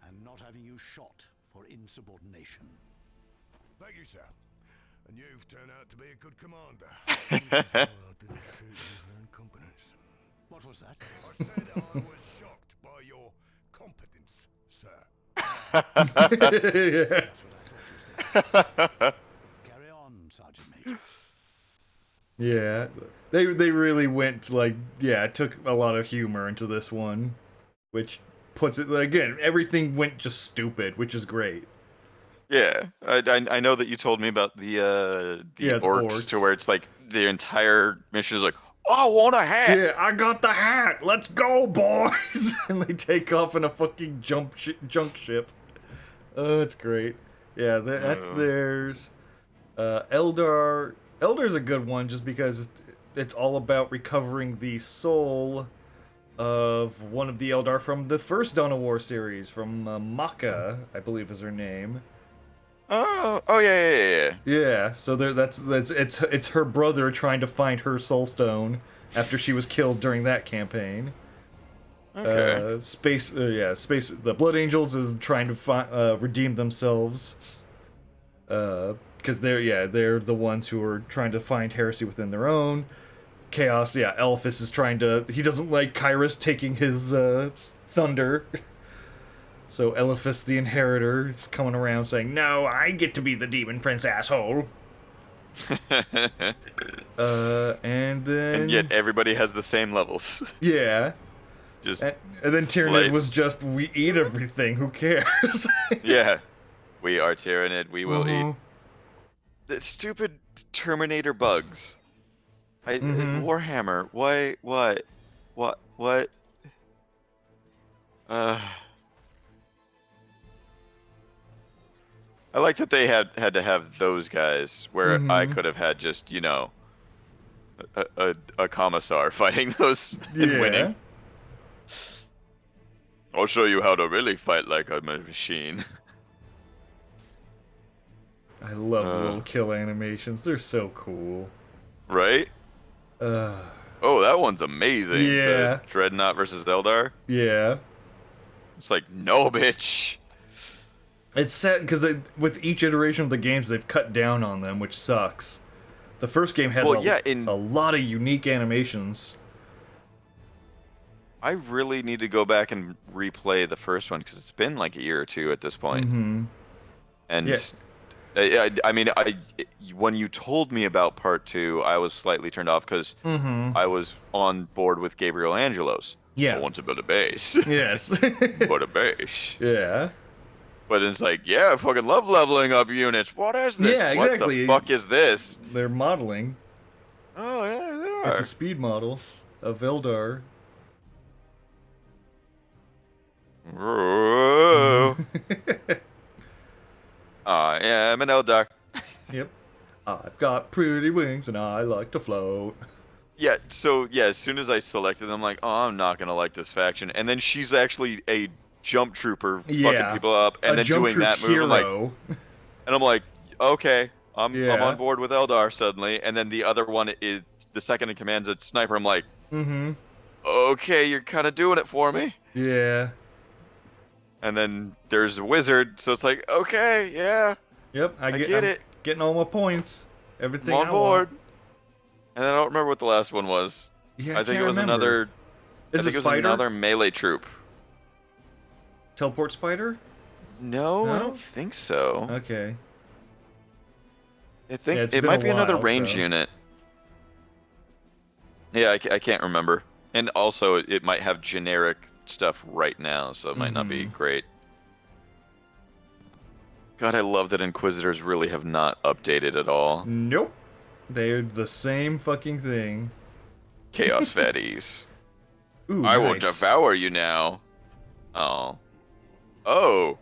and not having you shot for insubordination. Thank you, sir. And you've turned out to be a good commander. Which is why I didn't shoot you for incompetence. What was that? I said I was shocked by your competence, sir. Yeah. That's what I thought you said. Carry on, Sergeant Major. Yeah, they really went like, yeah, took a lot of humor into this one, which puts it, again, everything went just stupid, which is great. Yeah, I know that you told me about the Yeah, the orcs, to orcs. where it's like the entire mission is like, oh, I want a hat. Yeah, I got the hat. Let's go, boys! And they take off in a fucking junk ship. Oh, it's great. Yeah, that's theirs. Eldar's a good one just because it's all about recovering the soul of one of the Eldar from the first Dawn of War series, from Maka, I believe is her name. Oh yeah. Yeah, so it's her brother trying to find her soul stone after she was killed during that campaign. Okay. The Blood Angels is trying to redeem themselves. Because they're the ones who are trying to find heresy within their own. Chaos, Elephas is trying to, he doesn't like Kyras taking his thunder. So Elephas the Inheritor is coming around saying, "No, I get to be the Demon Prince, asshole." And then... And yet everybody has the same levels. Yeah. Just And then Tyranid was just, we eat everything, who cares? Yeah. We are Tyranid, we will Uh-huh. eat. The stupid Terminator bugs. Warhammer, why, what? I like that they had to have those guys, where I could have had just, a commissar fighting those and winning. I'll show you how to really fight like a machine. I love the little kill animations. They're so cool. Right? Oh, that one's amazing. Yeah. The Dreadnought versus Eldar. Yeah. It's like, no, bitch. It's sad because with each iteration of the games, they've cut down on them, which sucks. The first game had a lot of unique animations. I really need to go back and replay the first one because it's been like a year or two at this point. And I mean, when you told me about part 2, I was slightly turned off because I was on board with Gabriel Angelos. Yeah. I want to build a base. Yes. Build a base. Yeah. But it's like, yeah, I fucking love leveling up units. What is this? Yeah, exactly. What the fuck is this? They're modeling. Oh, yeah, they are. It's a speed model of Eldar. Yeah, I'm an Eldar. Yep. I've got pretty wings and I like to float. Yeah, so, as soon as I selected them, I'm like, oh, I'm not going to like this faction. And then she's actually a jump trooper fucking people up and then doing that move. I'm like, okay, I'm on board with Eldar suddenly. And then the other one is the second in command's a sniper. I'm like, okay, you're kind of doing it for me. Yeah. And then there's a wizard, so it's like, okay, yeah. Yep, I get it. Getting all my points. Everything I'm on board. And I don't remember what the last one was. Yeah, I think it was another. I think it was another melee troop. Teleport spider? No, I don't think so. Okay. I think it might be another range unit. Yeah, I can't remember. And also, it might have generic stuff right now, so it might not be great. God, I love that Inquisitors really have not updated at all. Nope. They're the same fucking thing. Chaos fatties. Ooh, I will devour you now. Oh. Oh.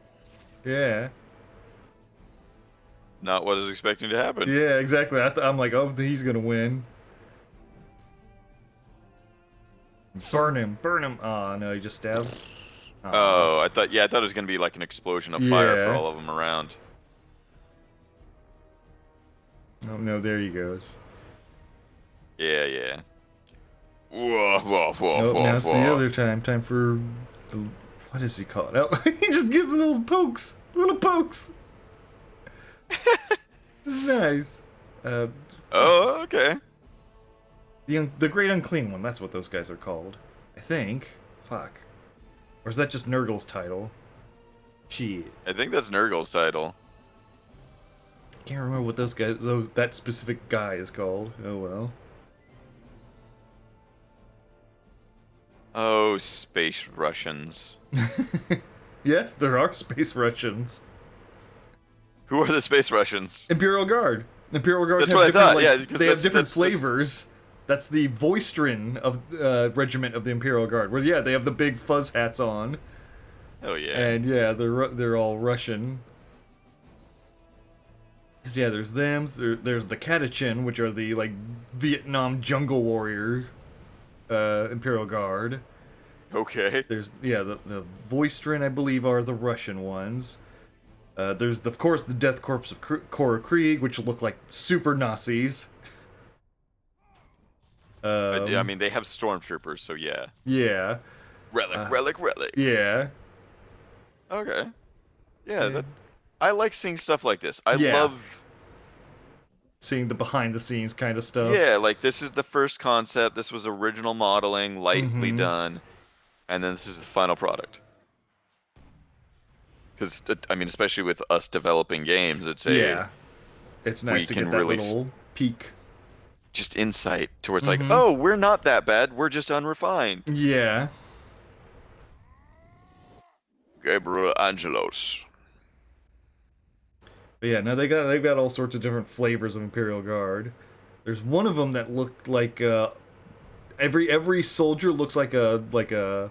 Yeah. Not what I was expecting to happen. Yeah, exactly. I'm like, oh, he's gonna win. Burn him. Burn him. Oh, no, he just stabs. Oh, I thought it was gonna be like an explosion of fire for all of them around. Oh no, there he goes. Yeah. Whoa, now it's the other time. Time for the, what is he called? Oh, he just gives little pokes. Little pokes. This is nice. Oh, okay. The Great Unclean One, that's what those guys are called. I think. Fuck. Or is that just Nurgle's title? Shit. I think that's Nurgle's title. Can't remember what that specific guy is called. Oh well. Oh, space Russians. Yes, there are space Russians. Who are the space Russians? Imperial Guard. Imperial Guard That's have what I different, thought, like, yeah, because they have that's- different that's- flavors. That's the Voistrin of regiment of the Imperial Guard. Where yeah, they have the big fuzz hats on, Oh yeah. and yeah, they're all Russian. 'Cause yeah, there's them. There's the Catachin, which are the like Vietnam jungle warrior Imperial Guard. Okay. There's the Voistrin, I believe, are the Russian ones. There's of course the Death Corps of Korra Krieg, which look like super Nazis. Yeah, I mean, they have stormtroopers, so yeah. Yeah, Relic. yeah, Okay. Yeah, I like seeing stuff like this. I Yeah. love. seeing the behind the scenes kind of stuff. Yeah, like this is the first concept. This was original modeling, lightly Mhm. done, and then this is the final product. Because I mean, especially with us developing games, it's Yeah. It's nice we to can get that really little peek. just insight towards like, Mhm. oh, we're not that bad. We're just unrefined. Yeah. Gabriel Angelos. But yeah, no, they've got all sorts of different flavors of Imperial Guard. There's one of them that looked like every soldier looks like a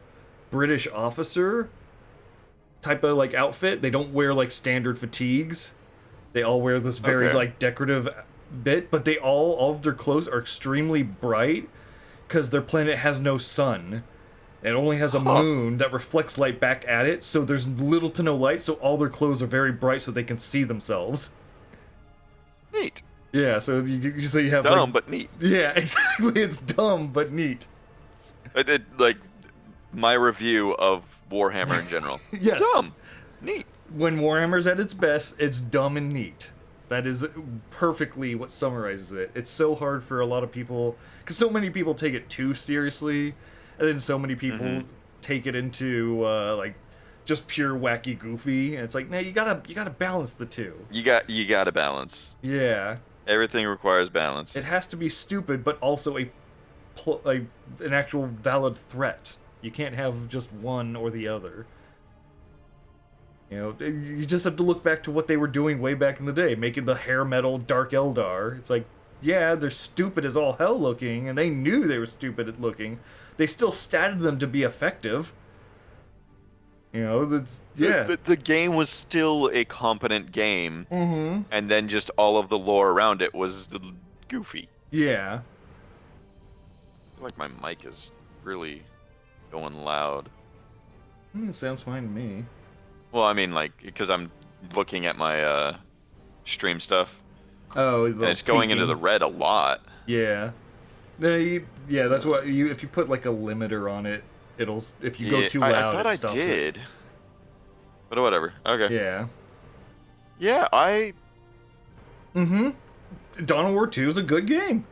British officer type of like outfit. They don't wear like standard fatigues. They all wear this very Okay. like decorative bit, but they all of their clothes are extremely bright because their planet has no sun. It only has a moon that reflects light back at it, so there's little to no light, so all their clothes are very bright so they can see themselves. Neat. Yeah, so you have Dumb, like, but neat. yeah, exactly. It's dumb but neat. I did like my review of Warhammer in general. Yes. Dumb. Neat. When Warhammer's at its best, it's dumb and neat. That is perfectly what summarizes it. It's so hard for a lot of people because so many people take it too seriously, and then so many people take it into like just pure wacky goofy. And it's like, no, you gotta balance the two. You got to balance. Yeah, Everything requires balance. it has to be stupid, but also an actual valid threat. You can't have just one or the other. You know, you just have to look back to what they were doing way back in the day, making the hair metal Dark Eldar. It's like, yeah, they're stupid as all hell looking, and they knew they were stupid at looking. They still statted them to be effective. You know, that's, yeah. The game was still a competent game, Mm-hmm. and then just all of the lore around it was goofy. Yeah. I feel like my mic is really going loud. Sounds fine to me. Well, I mean, like, because I'm looking at my stream stuff, Oh, and it's going into the red a lot. Yeah. Yeah, that's what if you put like a limiter on it, it'll if you go Yeah, too loud. I thought it I stops did. But whatever. Okay. Yeah. Yeah, Mm-hmm. Dawn of War 2 is a good game.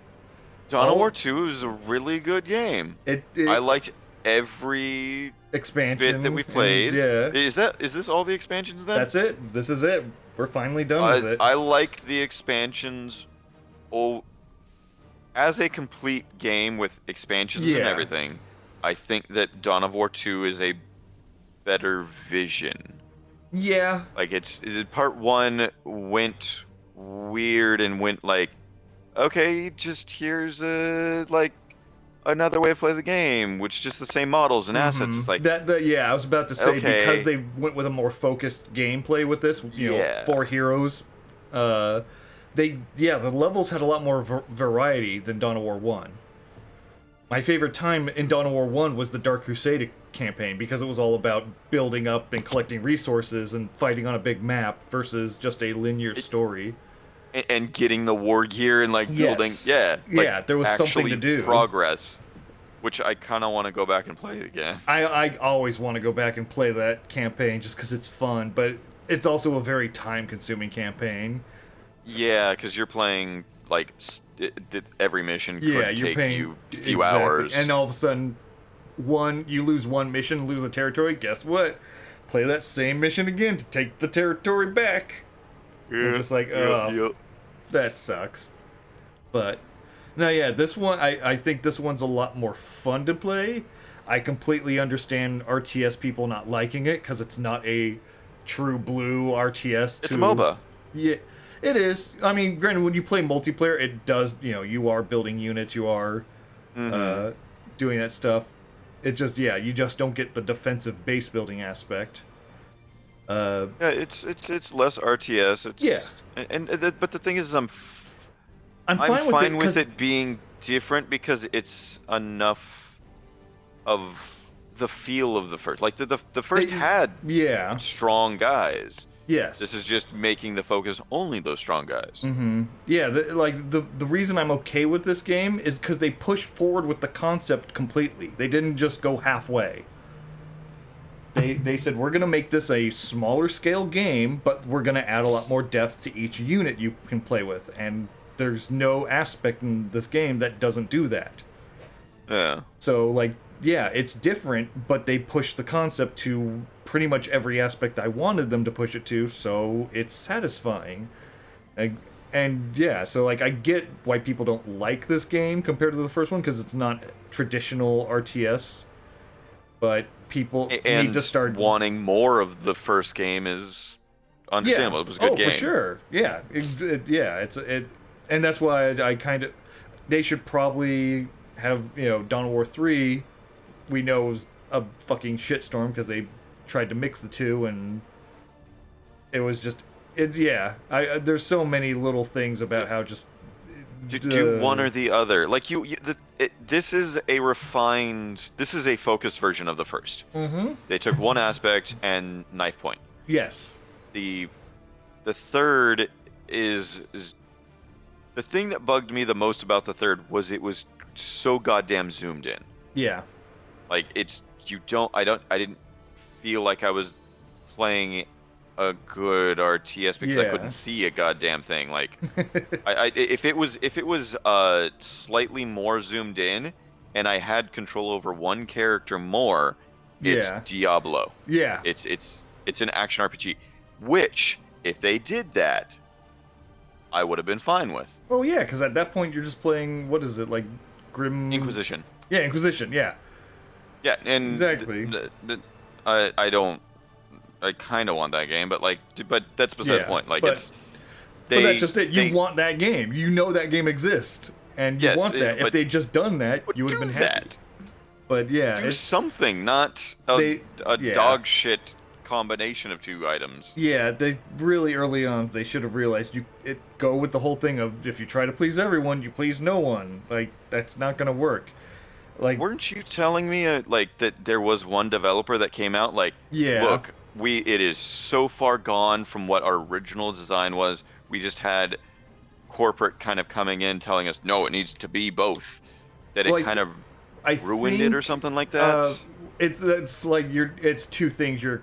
Dawn of War 2 is a really good game. It I liked every expansion bit that we and- played. yeah. Is this all the expansions then? That's it. This is it. We're finally done with it. I like the expansions. Oh, as a complete game with expansions and Yeah. everything, I think that Dawn of War 2 is a better vision. Yeah. Like part 1 went weird and went like, okay, just here's like another way to play the game, which is just the same models and assets. It's like Yeah, I was about to say Okay. because they went with a more focused gameplay with this, you know, Yeah. 4 heroes. The levels had a lot more variety than Dawn of War 1. My favorite time in Dawn of War 1 was the Dark Crusade campaign because it was all about building up and collecting resources and fighting on a big map versus just a linear story. and getting the war gear and like building. Yes. Yeah. Like, Yeah, there was something to actually do. Progress, which I kind of want to go back and play again. I always want to go back and play that campaign just because it's fun, but it's also a very time-consuming campaign. Yeah, because you're playing like every mission could Yeah, you're take paying you a few exactly. hours. And all of a sudden, you lose one mission, lose a territory. Guess what? Play that same mission again to take the territory back. It's just like, oh, that sucks. But no, yeah, this one I think this one's a lot more fun to play. I completely understand RTS people not liking it because it's not a true blue RTS. It's a MOBA. Yeah, it is. I mean, granted, when you play multiplayer, it does. You are building units, you are doing that stuff. It just, you just don't get the defensive base building aspect. Yeah, it's less RTS. But the thing is, I'm fine with it being different because it's enough of the feel of the first. Like the first had strong guys. Yes. This is just making the focus only those strong guys. Mm-hmm. Yeah, the reason I'm okay with this game is because they pushed forward with the concept completely. They didn't just go halfway. They said, we're going to make this a smaller scale game, but we're going to add a lot more depth to each unit you can play with. And there's no aspect in this game that doesn't do that. Yeah. So, like, yeah, it's different, but they pushed the concept to pretty much every aspect I wanted them to push it to, so it's satisfying. And yeah, so, like, I get why people don't like this game compared to the first one, because it's not traditional RTS, but people need to start wanting more of the first game is understandable. Yeah. It was a good game. Oh, for sure. Yeah. And that's why I kind of... They should probably have, Dawn of War 3, we know was a fucking shitstorm because they tried to mix the two, and it was just... there's so many little things about how just... Do one or the other. Like, this is a focused version of the first. Mm-hmm. They took one aspect and knife point. Yes. The third is the thing that bugged me the most about the third was it was so goddamn zoomed in. Yeah. Like, I didn't feel like I was playing a good RTS because I couldn't see a goddamn thing. Like, if it was slightly more zoomed in and I had control over one character more, it's Diablo. Yeah. It's an action RPG, which if they did that, I would have been fine with. Oh yeah, because at that point you're just playing, what is it, like Grim Inquisition. Yeah, Inquisition. Yeah. Yeah, and exactly. I kind of want that game, but that's beside the point. Like, but that's just it. You want that game. You know that game exists, and you want that. If they just done that, you would have been happy. But yeah, do something, not a dog shit combination of two items. Yeah, they really early on they should have realized go with the whole thing of if you try to please everyone, you please no one. Like, that's not gonna work. Like, weren't you telling me that there was one developer that came out like, look, it is so far gone from what our original design was. We just had corporate kind of coming in telling us, no, it needs to be both. That it kind of ruined it or something like that. It's like it's two things you're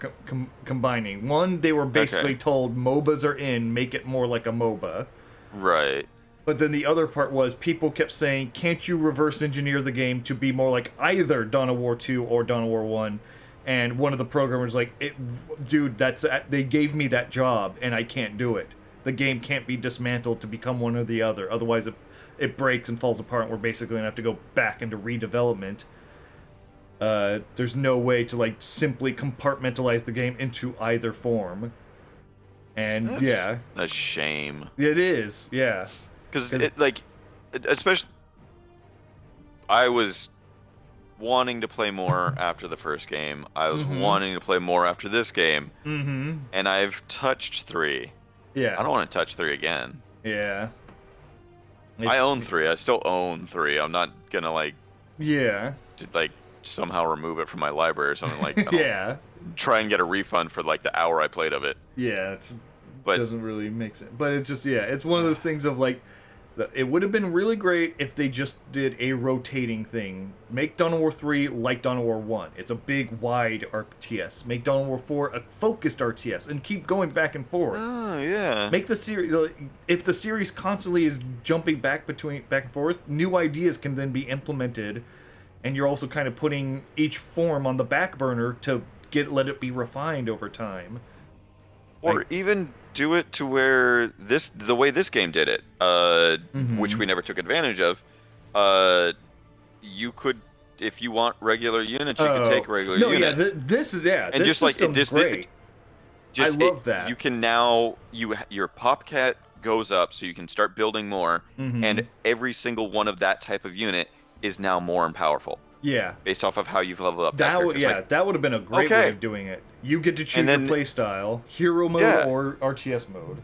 combining. One, they were basically told MOBAs are in, make it more like a MOBA. Right. But then the other part was people kept saying, can't you reverse engineer the game to be more like either Dawn of War 2 or Dawn of War 1? And one of the programmers like, dude, they gave me that job and I can't do it. The game can't be dismantled to become one or the other. Otherwise it breaks and falls apart and we're basically going to have to go back into redevelopment. There's no way to like simply compartmentalize the game into either form. And that's a shame. It is, yeah. Because especially, I was wanting to play more after the first game. I was wanting to play more after this game. Mm-hmm. And I've touched 3. Yeah. I don't want to touch 3 again. Yeah. I own 3. I still own 3. I'm not gonna somehow remove it from my library or something like that. Try and get a refund for like the hour I played of it. Doesn't really make sense. But it's just it's one of those things of like It would have been really great if they just did a rotating thing. Make Dawn of War 3 like Dawn of War 1. It's a big, wide RTS. Make Dawn of War 4 a focused RTS, and keep going back and forth. Oh, yeah. Make the series... If the series constantly is jumping back and forth, new ideas can then be implemented, and you're also kind of putting each form on the back burner to let it be refined over time. Or even do it to where the way this game did it, which we never took advantage of. You could, if you want regular units, you can take regular units. Yeah, this is and this just like system's this, great. I love that. You can now your popcat goes up, so you can start building more, and every single one of that type of unit is now more and powerful. Yeah. Based off of how you've leveled up. That would have been a great way of doing it. You get to choose your playstyle, hero mode or RTS mode.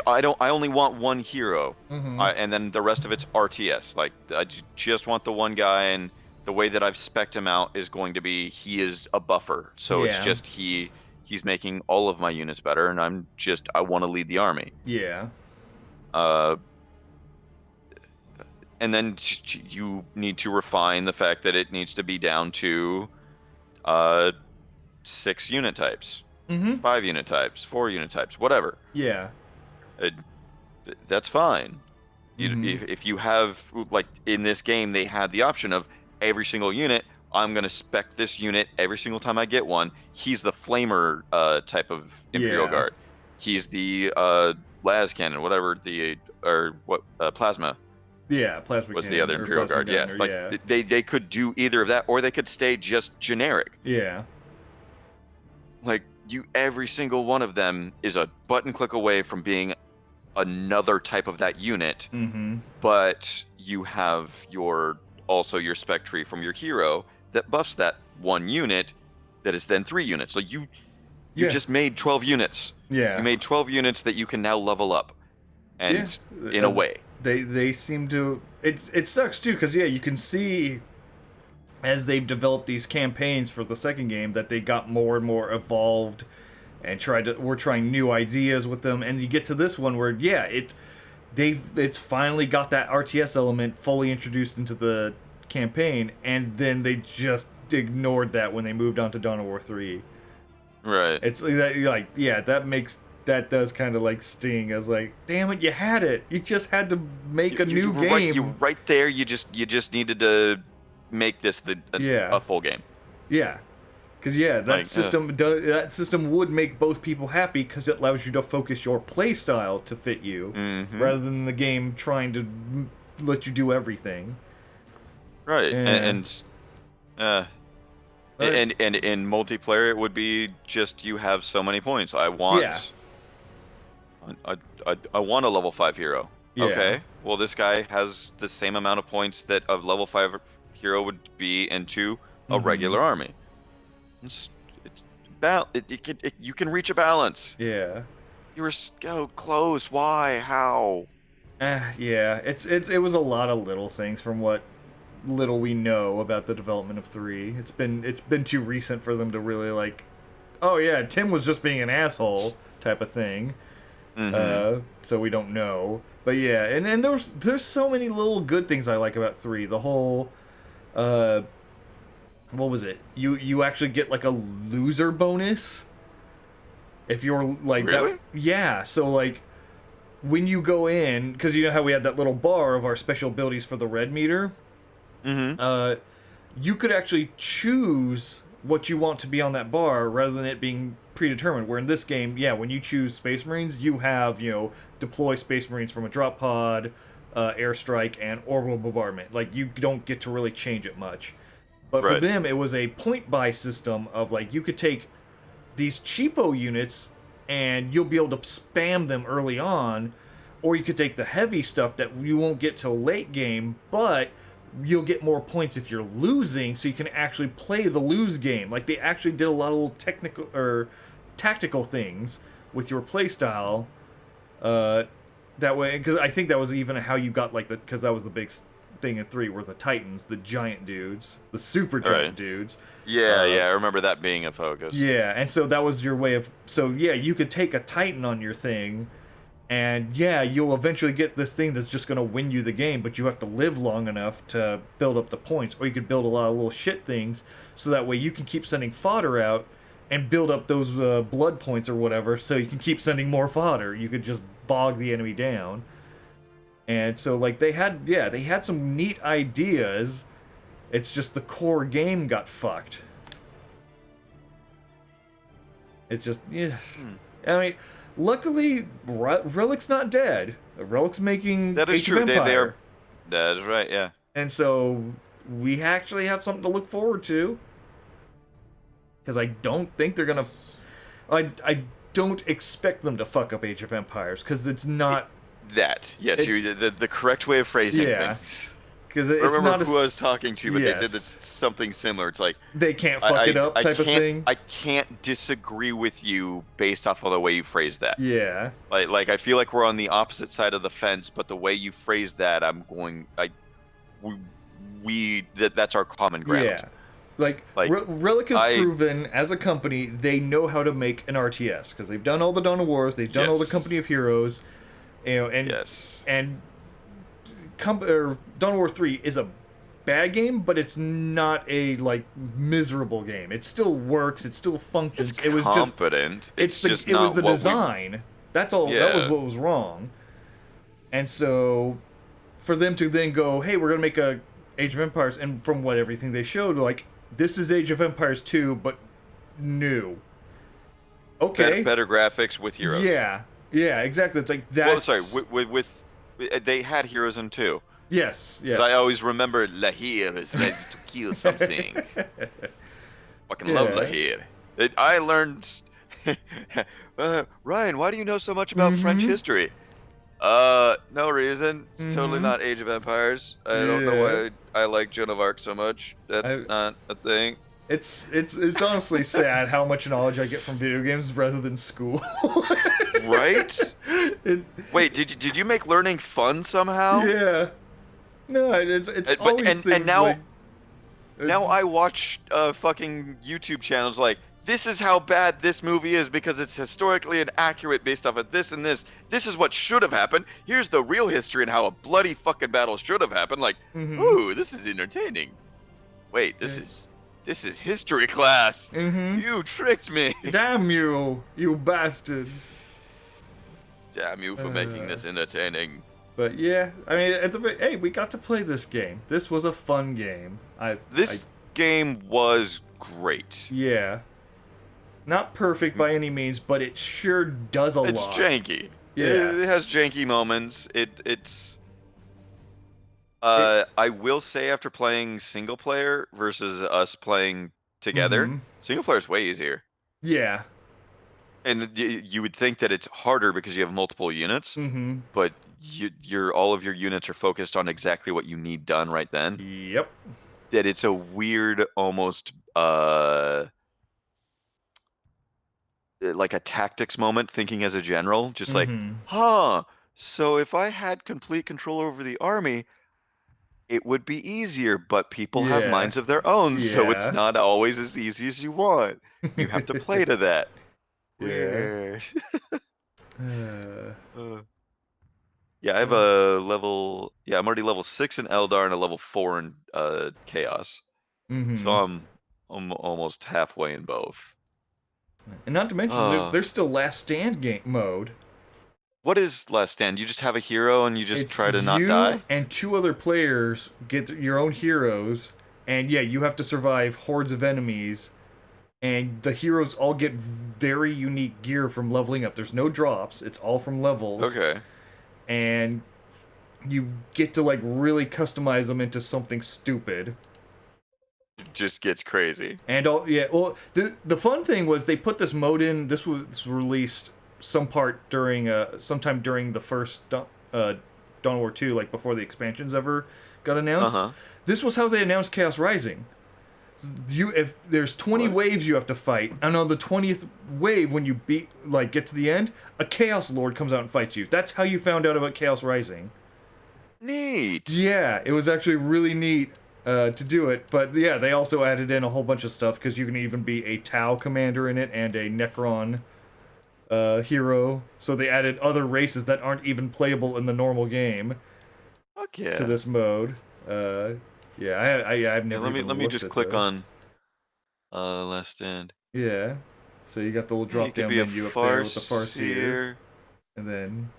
I only want one hero, and then the rest of it's RTS. Like I just want the one guy, and the way that I've spec'd him out is going to be he is a buffer. So it's just he's making all of my units better, and I want to lead the army. Yeah. And then you need to refine the fact that it needs to be down to 6 unit types, 5 unit types, 4 unit types, whatever. Yeah. That's fine. If you have, like in this game, they had the option of every single unit, I'm going to spec this unit every single time I get one. He's the flamer type of Imperial Guard. He's the las cannon, whatever plasma. Yeah, plasma was cannon, the other Imperial Guard. Gunner, Like they could do either of that, or they could stay just generic. Yeah. Like every single one of them is a button click away from being another type of that unit. But you have your spec tree from your hero that buffs that one unit, that is then 3 units. So you just made 12 units. Yeah. You made 12 units that you can now level up, and in a way. They seem to... It sucks, too, because, you can see as they've developed these campaigns for the second game that they got more and more evolved and we're trying new ideas with them. And you get to this one where, it's finally got that RTS element fully introduced into the campaign, and then they just ignored that when they moved on to Dawn of War 3. Right. It's like, that does kind of like sting as like, damn it, you had it. You just had to make a new game. Right there, you just needed to make this a full game. Yeah. Because that system would make both people happy because it allows you to focus your play style to fit you, rather than the game trying to let you do everything. Right. And in multiplayer, it would be just you have so many points. I want a level 5 hero. Yeah. Okay. Well, this guy has the same amount of points that a level 5 hero would be into a regular army. You can reach a balance. Yeah. You were so close. Why? How? It was a lot of little things from what little we know about the development of 3. It's been too recent for them to really like, oh yeah, Tim was just being an asshole type of thing. So we don't know. But yeah, and there's so many little good things I like about 3. The whole what was it? You actually get like a loser bonus if you're like really? That. Yeah, so like when you go in, because you know how we had that little bar of our special abilities for the red meter. You could actually choose what you want to be on that bar rather than it being predetermined. Where in this game, when you choose Space Marines, you have, deploy Space Marines from a drop pod, airstrike, and orbital bombardment. Like, you don't get to really change it much. But for them, it was a point buy system of, like, you could take these cheapo units and you'll be able to spam them early on, or you could take the heavy stuff that you won't get till late game, but you'll get more points if you're losing, so you can actually play the lose game. Like, they actually did a lot of little technical or tactical things with your playstyle. That way, because I think that was even how you got like because that was the big thing in 3, were the Titans, the giant dudes, the super giant dudes. Yeah, I remember that being a focus. Yeah, and so that was your way of. So yeah, you could take a Titan on your thing, And yeah, you'll eventually get this thing that's just going to win you the game, but you have to live long enough to build up the points. Or you could build a lot of little shit things, so that way you can keep sending fodder out and build up those blood points or whatever, so you can keep sending more fodder. You could just bog the enemy down. And so, like, they had some neat ideas. It's just the core game got fucked. It's just, yeah. I mean, luckily, Relic's not dead. Relic's making That is Age true. of They Empire. are. That is right. Yeah. And so we actually have something to look forward to. Because I don't think they're gonna. I don't expect them to fuck up Age of Empires, because it's not. That yes, It's- you the correct way of phrasing Yeah. things. Because I it's remember not who I was talking to, but they did Yes. something similar. It's like They can't fuck it up type of thing. I can't disagree with you based off of the way you phrased that. Yeah. Like I feel like we're on the opposite side of the fence, but the way you phrased that, that's our common ground. Yeah. Like Like, Relic has I- proven as a company they know how to make an RTS, because they've done all the Dawn of Wars, they've done all the Yes. Company of Heroes, and Yes. and Dawn of War 3 is a bad game, but it's not a like miserable game. It still works, it still functions. It's It was just competent. it's the just it was not the what we- design. That's all. That was Yeah. what was wrong. And so, for them to then go, hey, we're gonna make a Age of Empires, and from what everything they showed, like, this is Age of Empires 2, but new. Okay. better graphics with heroes. Yeah. Yeah. Exactly. It's like that. Well, sorry, with they had heroes in two. Yes. Yes. 'Cause I always remember Lahir is ready to kill something. Fucking love Yeah. Lahir. I learned. Ryan, why do you know so much about French Mhm. history? No reason. It's totally Mhm. not Age of Empires. I don't know why I like Joan of Arc so much. That's not a thing. It's honestly sad how much knowledge I get from video games rather than school. Right? It- Wait, did you make learning fun somehow? yeah. No, it's But- always and things now- like, Now it's- I watch fucking YouTube channels like, this is how bad this movie is because it's historically inaccurate based off of this and this. This is what should have happened. Here's the real history and how a bloody fucking battle should have happened. Like, Mhm. ooh, this is entertaining. Wait, this is history class. Mhm. You tricked me. Damn you, you bastards. Damn you for making this entertaining. But yeah, I mean, hey, we got to play this game. This was a fun game. This game was great. Yeah. Not perfect by any means, but it sure does a It's lot. janky. Yeah. It has janky moments. I will say after playing single player versus us playing together, Mhm. single player is way easier. Yeah. And you would think that it's harder because you have multiple units, Mm-hmm. but all of your units are focused on exactly what you need done right then. Yep. That it's a weird, almost like a tactics moment, thinking as a general, just like, Mhm. huh, so if I had complete control over the army, it would be easier, but people have Yeah. minds of their own, so it's Yeah. not always as easy as you want. You have to play to that. Yeah. Weird. Uh, Yeah, I have a level. Yeah, I'm already level 6 in Eldar and a level 4 in Chaos. mhm. So I'm almost halfway in both. And not to mention, there's still Last Stand game mode. What is Last Stand? You just have a hero and you just It's try to not you die? and two other players get your own heroes, and yeah, you have to survive hordes of enemies. And the heroes all get very unique gear from leveling up. There's no drops; it's all from levels. Okay. And you get to like really customize them into something stupid. Just gets crazy. And all yeah, well, the fun thing was they put this mode in. This was released sometime during the first Dawn of War 2, like before the expansions ever got announced. Uh-huh. This was how they announced Chaos Rising. If there's 20 What? waves you have to fight, and on the 20th wave, when you get to the end, a Chaos Lord comes out and fights you. That's how you found out about Chaos Rising. Neat. Yeah, it was actually really neat to do it. But yeah, they also added in a whole bunch of stuff, because you can even be a Tau commander in it and a Necron hero, so they added other races that aren't even playable in the normal game Fuck yeah. to this mode. Yeah, I've Yeah, never let me even let me looked just at click those. on Last Stand. Yeah, so you got the little Yeah, you drop could down be a menu up there with the Farseer, Farseer. and then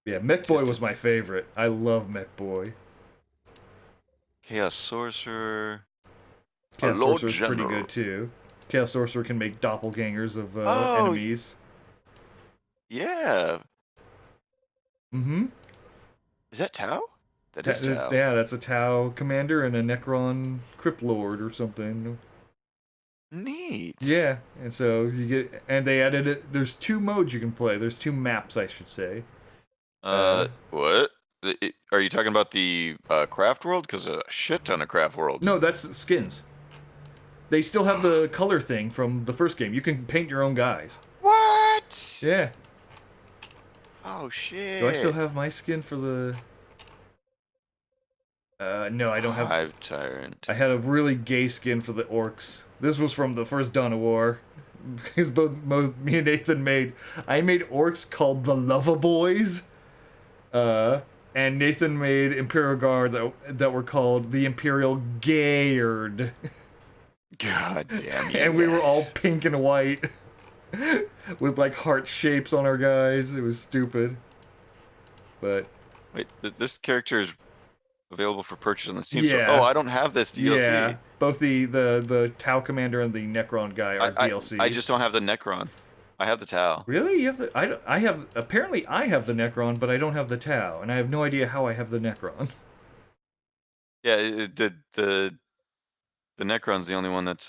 yeah, Mech Boy Just was my favorite. I love Mech Boy. Chaos Sorcerer. A Chaos Lord Sorcerer's pretty General. good too. Chaos Sorcerer can make doppelgangers of Oh, enemies. yeah. Mm-hmm. Is that Tau? That is Tau. Yeah, that's a Tau commander and a Necron Crypt Lord or something. Neat. Yeah, and so you get, and they added it. There's 2 modes you can play. There's 2 maps, I should say. What? Are you talking about the craft world? Because a shit ton of craft worlds. No, that's skins. They still have the color thing from the first game. You can paint your own guys. What? Yeah. Oh Do I still shit. have my skin for the? No, I don't have. Hive Tyrant. I had a really gay skin for the orcs. This was from the first Dawn of War. Because both me and Nathan made. I made orcs called the Lover Boys. And Nathan made Imperial Guard that were called the Imperial Gayard. God damn you And we were all guys. pink and white. With like heart shapes on our guys. It was stupid. But Wait, this character is available for purchase on the Steam store. Oh, yeah. I don't have this Yeah. DLC. Both the Tau Commander and the Necron guy are DLC. I just don't have the Necron. I have the Tau. Really? You have the I have apparently I have the Necron, but I don't have the Tau, and I have no idea how I have the Necron. Yeah, the Necron's the only one that's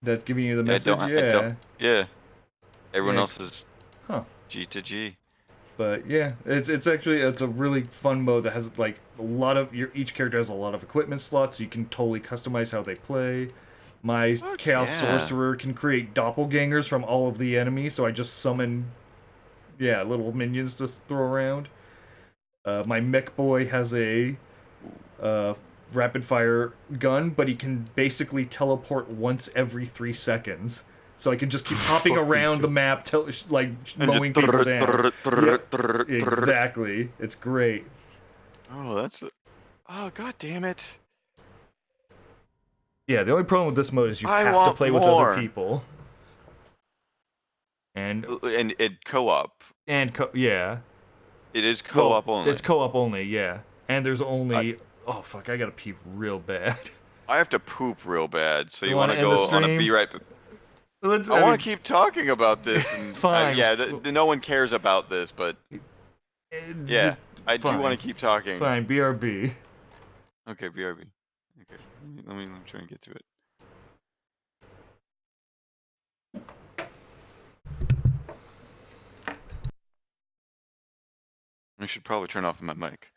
That giving you the yeah, message? I don't Yeah. yeah. Everyone Yeah. else is Huh. G to G. But yeah, it's actually it's a really fun mode that has like a lot of each character has a lot of equipment slots, so you can totally customize how they play. My Fuck Chaos yeah. Sorcerer can create doppelgangers from all of the enemies, so I just summon little minions to throw around. My Mech Boy has a uh, rapid fire gun, but he can basically teleport once every 3 seconds. So I can just keep hopping Fucking around the map, like And mowing just people down. Yep, exactly. It's great. Oh, oh god damn it. Yeah, the only problem with this mode is you I have to want play with other more. people. And And it co-op. yeah. It is Well, co-op only. it's co-op only, yeah. And there's I, only oh fuck, I gotta peep real bad. I have to poop real bad, so You you want want to to end the go on a stream? be right. I I want mean, to keep talking about this, and fine. yeah, no one cares about this, but yeah, I do Fine. want to keep talking. Fine, BRB. Okay, BRB. Okay, let me try and get to it. I should probably turn off my mic.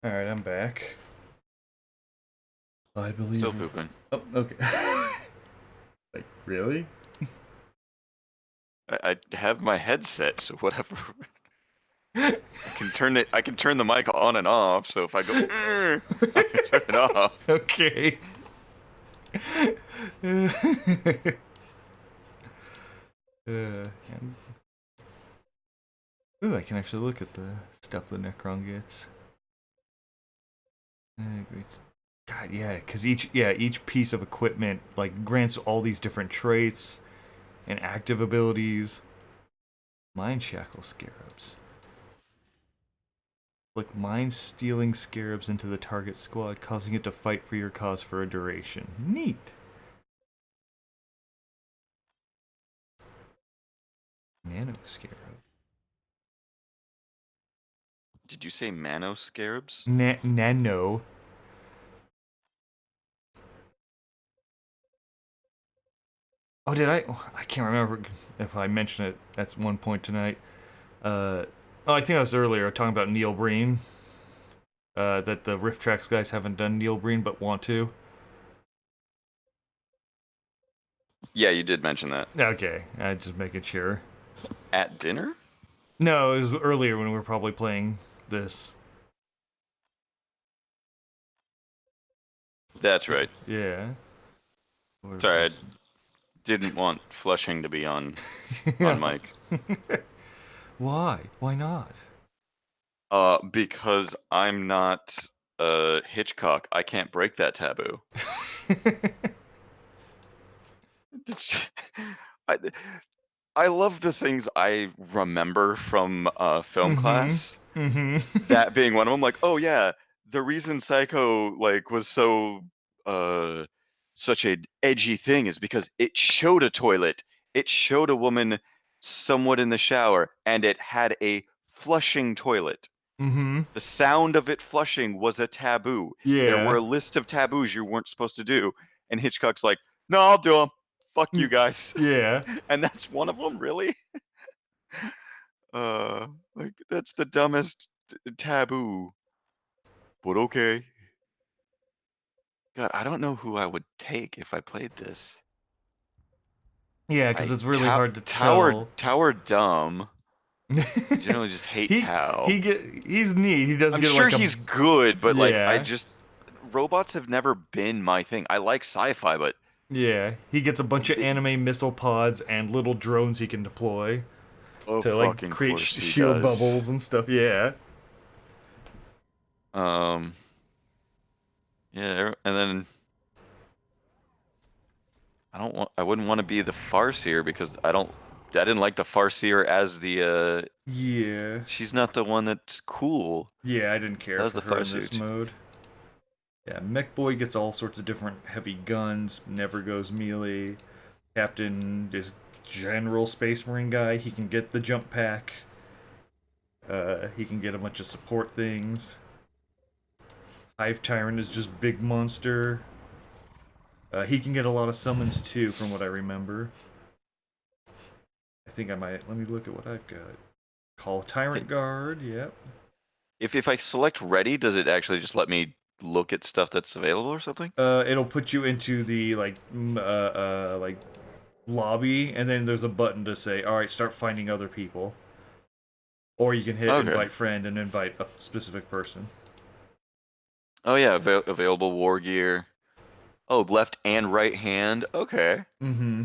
Alright, I'm back. I believe. Still pooping. Oh, okay. Like, really? I have my headset, so whatever. I can turn it. I can turn the mic on and off. So if I go, I can turn it off. Okay. And... Ooh, I can actually look at the stuff the Necron gets. Great. God, yeah, because each piece of equipment like grants all these different traits and active abilities. Mind shackle scarabs. Like mind stealing scarabs into the target squad, causing it to fight for your cause for a duration. Neat. Nano scarab. Did you say Mano Scarabs? Nano. Oh, did I? Oh, I can't remember if I mentioned it at one point tonight. Oh, I think I was earlier talking about Neil Breen. That the Rift Tracks guys haven't done Neil Breen but want to. Yeah, you did mention that. Okay, just making sure. At dinner? No, it was earlier when we were probably playing this. That's right. Yeah. Sorry, I didn't want Flushing to be on mic. Why? Why not? Because I'm not Hitchcock. I can't break that taboo. I, I love the things I remember from film class. That being one of them. Like, oh yeah, the reason Psycho like was so such a edgy thing is because it showed a toilet, it showed a woman somewhat in the shower, and it had a flushing toilet. The sound of it flushing was a taboo. There were Yeah. a list of taboos you weren't supposed to do, and Hitchcock's like, no, I'll do them. Fuck you guys. Yeah. And that's one of them, really? Like that's the dumbest taboo. But okay. God, I don't know who I would take if I played this. Yeah, because I it's really hard to tell. Tower dumb. I generally just hate Tau. he's neat. He does I'm get sure like a he's good, but like I yeah. just robots have never been my thing. I like sci-fi, but Yeah, he gets a bunch of they, anime missile pods and little drones he can deploy of to like fucking create course he shield does. bubbles and stuff. Yeah. Um yeah, and then I wouldn't want to be the Farseer because I didn't like the Farseer as the Yeah. she's not the one that's cool. Yeah, I didn't That care was for the her in this Farsuit. mode. Yeah, Mech Boy gets all sorts of different heavy guns, never goes melee. Captain is general Space Marine guy. He can get the jump pack. He can get a bunch of support things. Hive Tyrant is just big monster. He can get a lot of summons too, from what I remember. I think I might. Let me look at what I've got. Call Tyrant Guard. Yep. If I select ready, does it actually just let me look at stuff that's available or something? It'll put you into the like lobby, and then there's a button to say, "All right, start finding other people." Or you can hit Okay. invite friend and invite a specific person. Oh yeah, available war gear. Oh, left and right hand. Okay. Mm-hmm.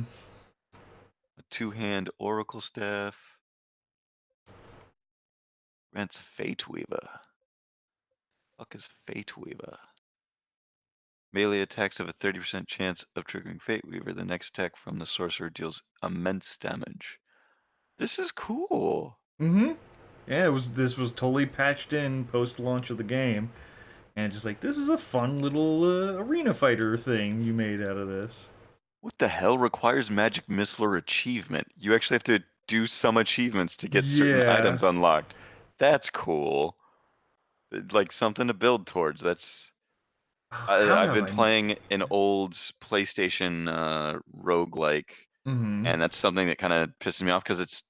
A two-hand oracle staff. Grants Fate Weaver. Fuck is Fate Weaver? Melee attacks have a 30% chance of triggering Fate Weaver. The next attack from the sorcerer deals immense damage. This is cool. Mm-hmm. Yeah, this was totally patched in post launch of the game, and just like this is a fun little arena fighter thing you made out of this. What the hell requires Magic Missler achievement? You actually have to do some achievements to get certain Yeah. items unlocked. That's cool. Like something to build towards. That's How I've have been I? playing an old PlayStation roguelike, Mm-hmm. and that's something that kind of pisses me off because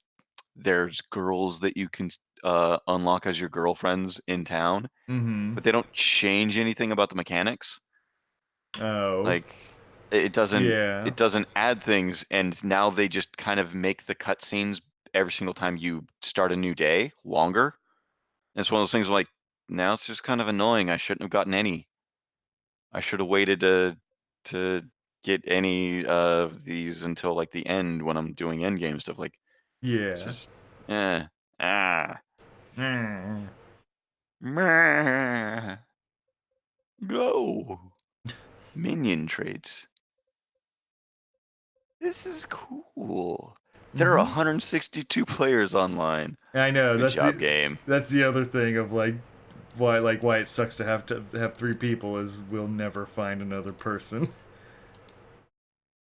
there's girls that you can unlock as your girlfriends in town, Mm-hmm. but they don't change anything about the mechanics. Oh. Like it doesn't Yeah. it doesn't add things, and now they just kind of make the cutscenes every single time you start a new day longer. And it's one of those things like now it's just kind of annoying. I shouldn't have gotten any. I should have waited to get any of these until like the end when I'm doing end game stuff. Like this Yeah. is eh ah Mm. meh. Go minion traits. This is cool. There are Mm-hmm. 162 players online. I know, Good job, game. that's the other thing of why it sucks to have 3 people is we'll never find another person.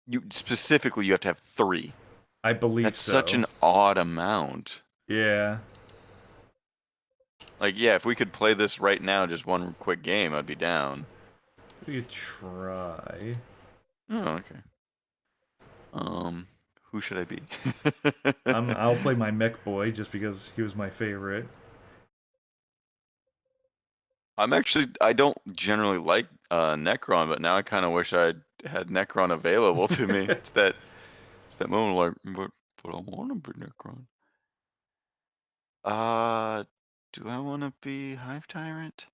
You specifically you have to have 3. I believe That's such so. an odd amount. Yeah. Like, yeah, if we could play this right now, just one quick game, I'd be down. We could try. Oh, okay. Who should I be? I'll play my mech boy just because he was my favorite. I don't generally like Necron, but now I kind of wish I had Necron available to me. It's that moment like, but I want to be Necron. Do I want to be Hive Tyrant?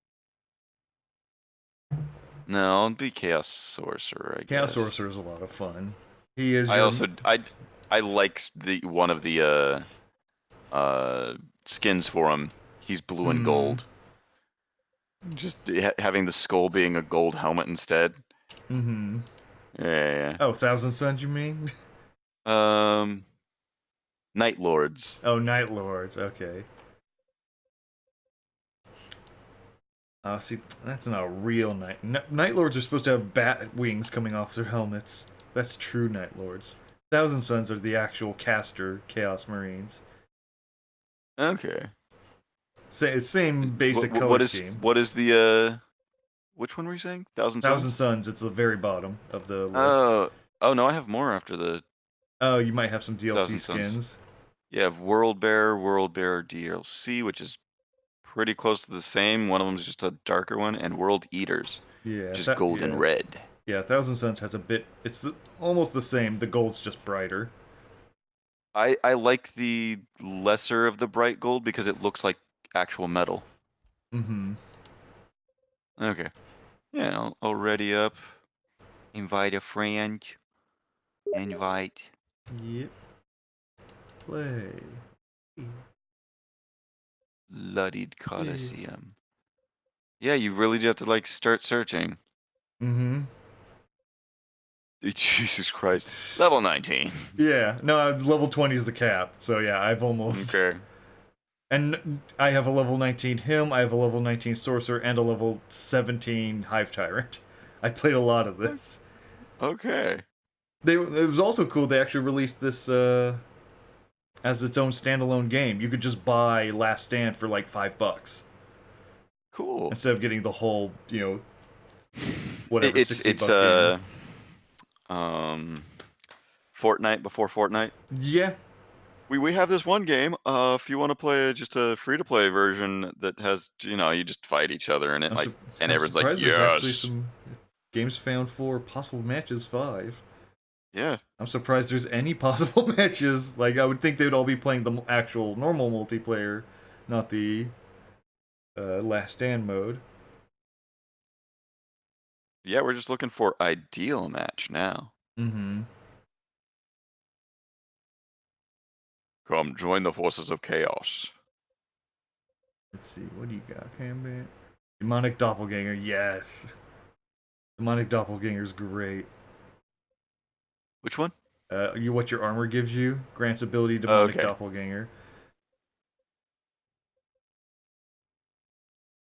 No, I'll be Chaos Sorcerer, I Chaos guess. Sorcerer is a lot of fun. He is I your also I like the one of the skins for him. He's blue and gold. Just having the skull being a gold helmet instead. Mm-hmm. Yeah. Oh, Thousand Suns, you mean? Night Lords. Oh, Night Lords. Okay. See, that's not real Night Lords are supposed to have bat wings coming off their helmets. That's true Night Lords. Thousand Suns are the actual caster Chaos Marines. Okay. Same basic color scheme. What is the which one were you saying? Thousand Thousand Suns? Suns, it's the very bottom of the list. Oh no, I have more after the Oh, you might have some DLC Thousand Suns. skins. You have World Bearer DLC, which is pretty close to the same. One of them is just a darker one, and World Eaters, Yeah, which is gold and red. Yeah, Thousand Suns has a bit. It's almost the same. The gold's just brighter. I like the lesser of the bright gold because it looks like actual metal. Mm-hmm. Okay. Yeah, I'll ready up. Invite a friend. Invite. Yep. Play. Bloodied Coliseum. Yeah, you really do have to like start searching. Mm-hmm. Jesus Christ. Level 19. Yeah. No, level 20 is the cap. So yeah, I've almost. Okay. And I have a level 19 him. I have a level 19 sorcerer and a level 17 hive tyrant. I played a lot of this. Okay. It was also cool. They actually released this as its own standalone game. You could just buy Last Stand for like $5 Cool. instead of getting the whole, whatever It's $60 game. Fortnite before Fortnite. Yeah. We have this one game. If you want to play just a free to play version that has you just fight each other in it, I'm everyone's like, surprised there's actually yes. some games found for possible matches 5. Yeah. I'm surprised there's any possible matches. Like, I would think they would all be playing the actual normal multiplayer, not the Last Stand mode. Yeah, we're just looking for ideal match now. Mm-hmm. Come join the forces of chaos. Let's see, what do you got, Combat? Demonic Doppelganger, yes! Demonic Doppelganger's great. Which one? What your armor gives you grants ability Demonic Okay. Doppelganger.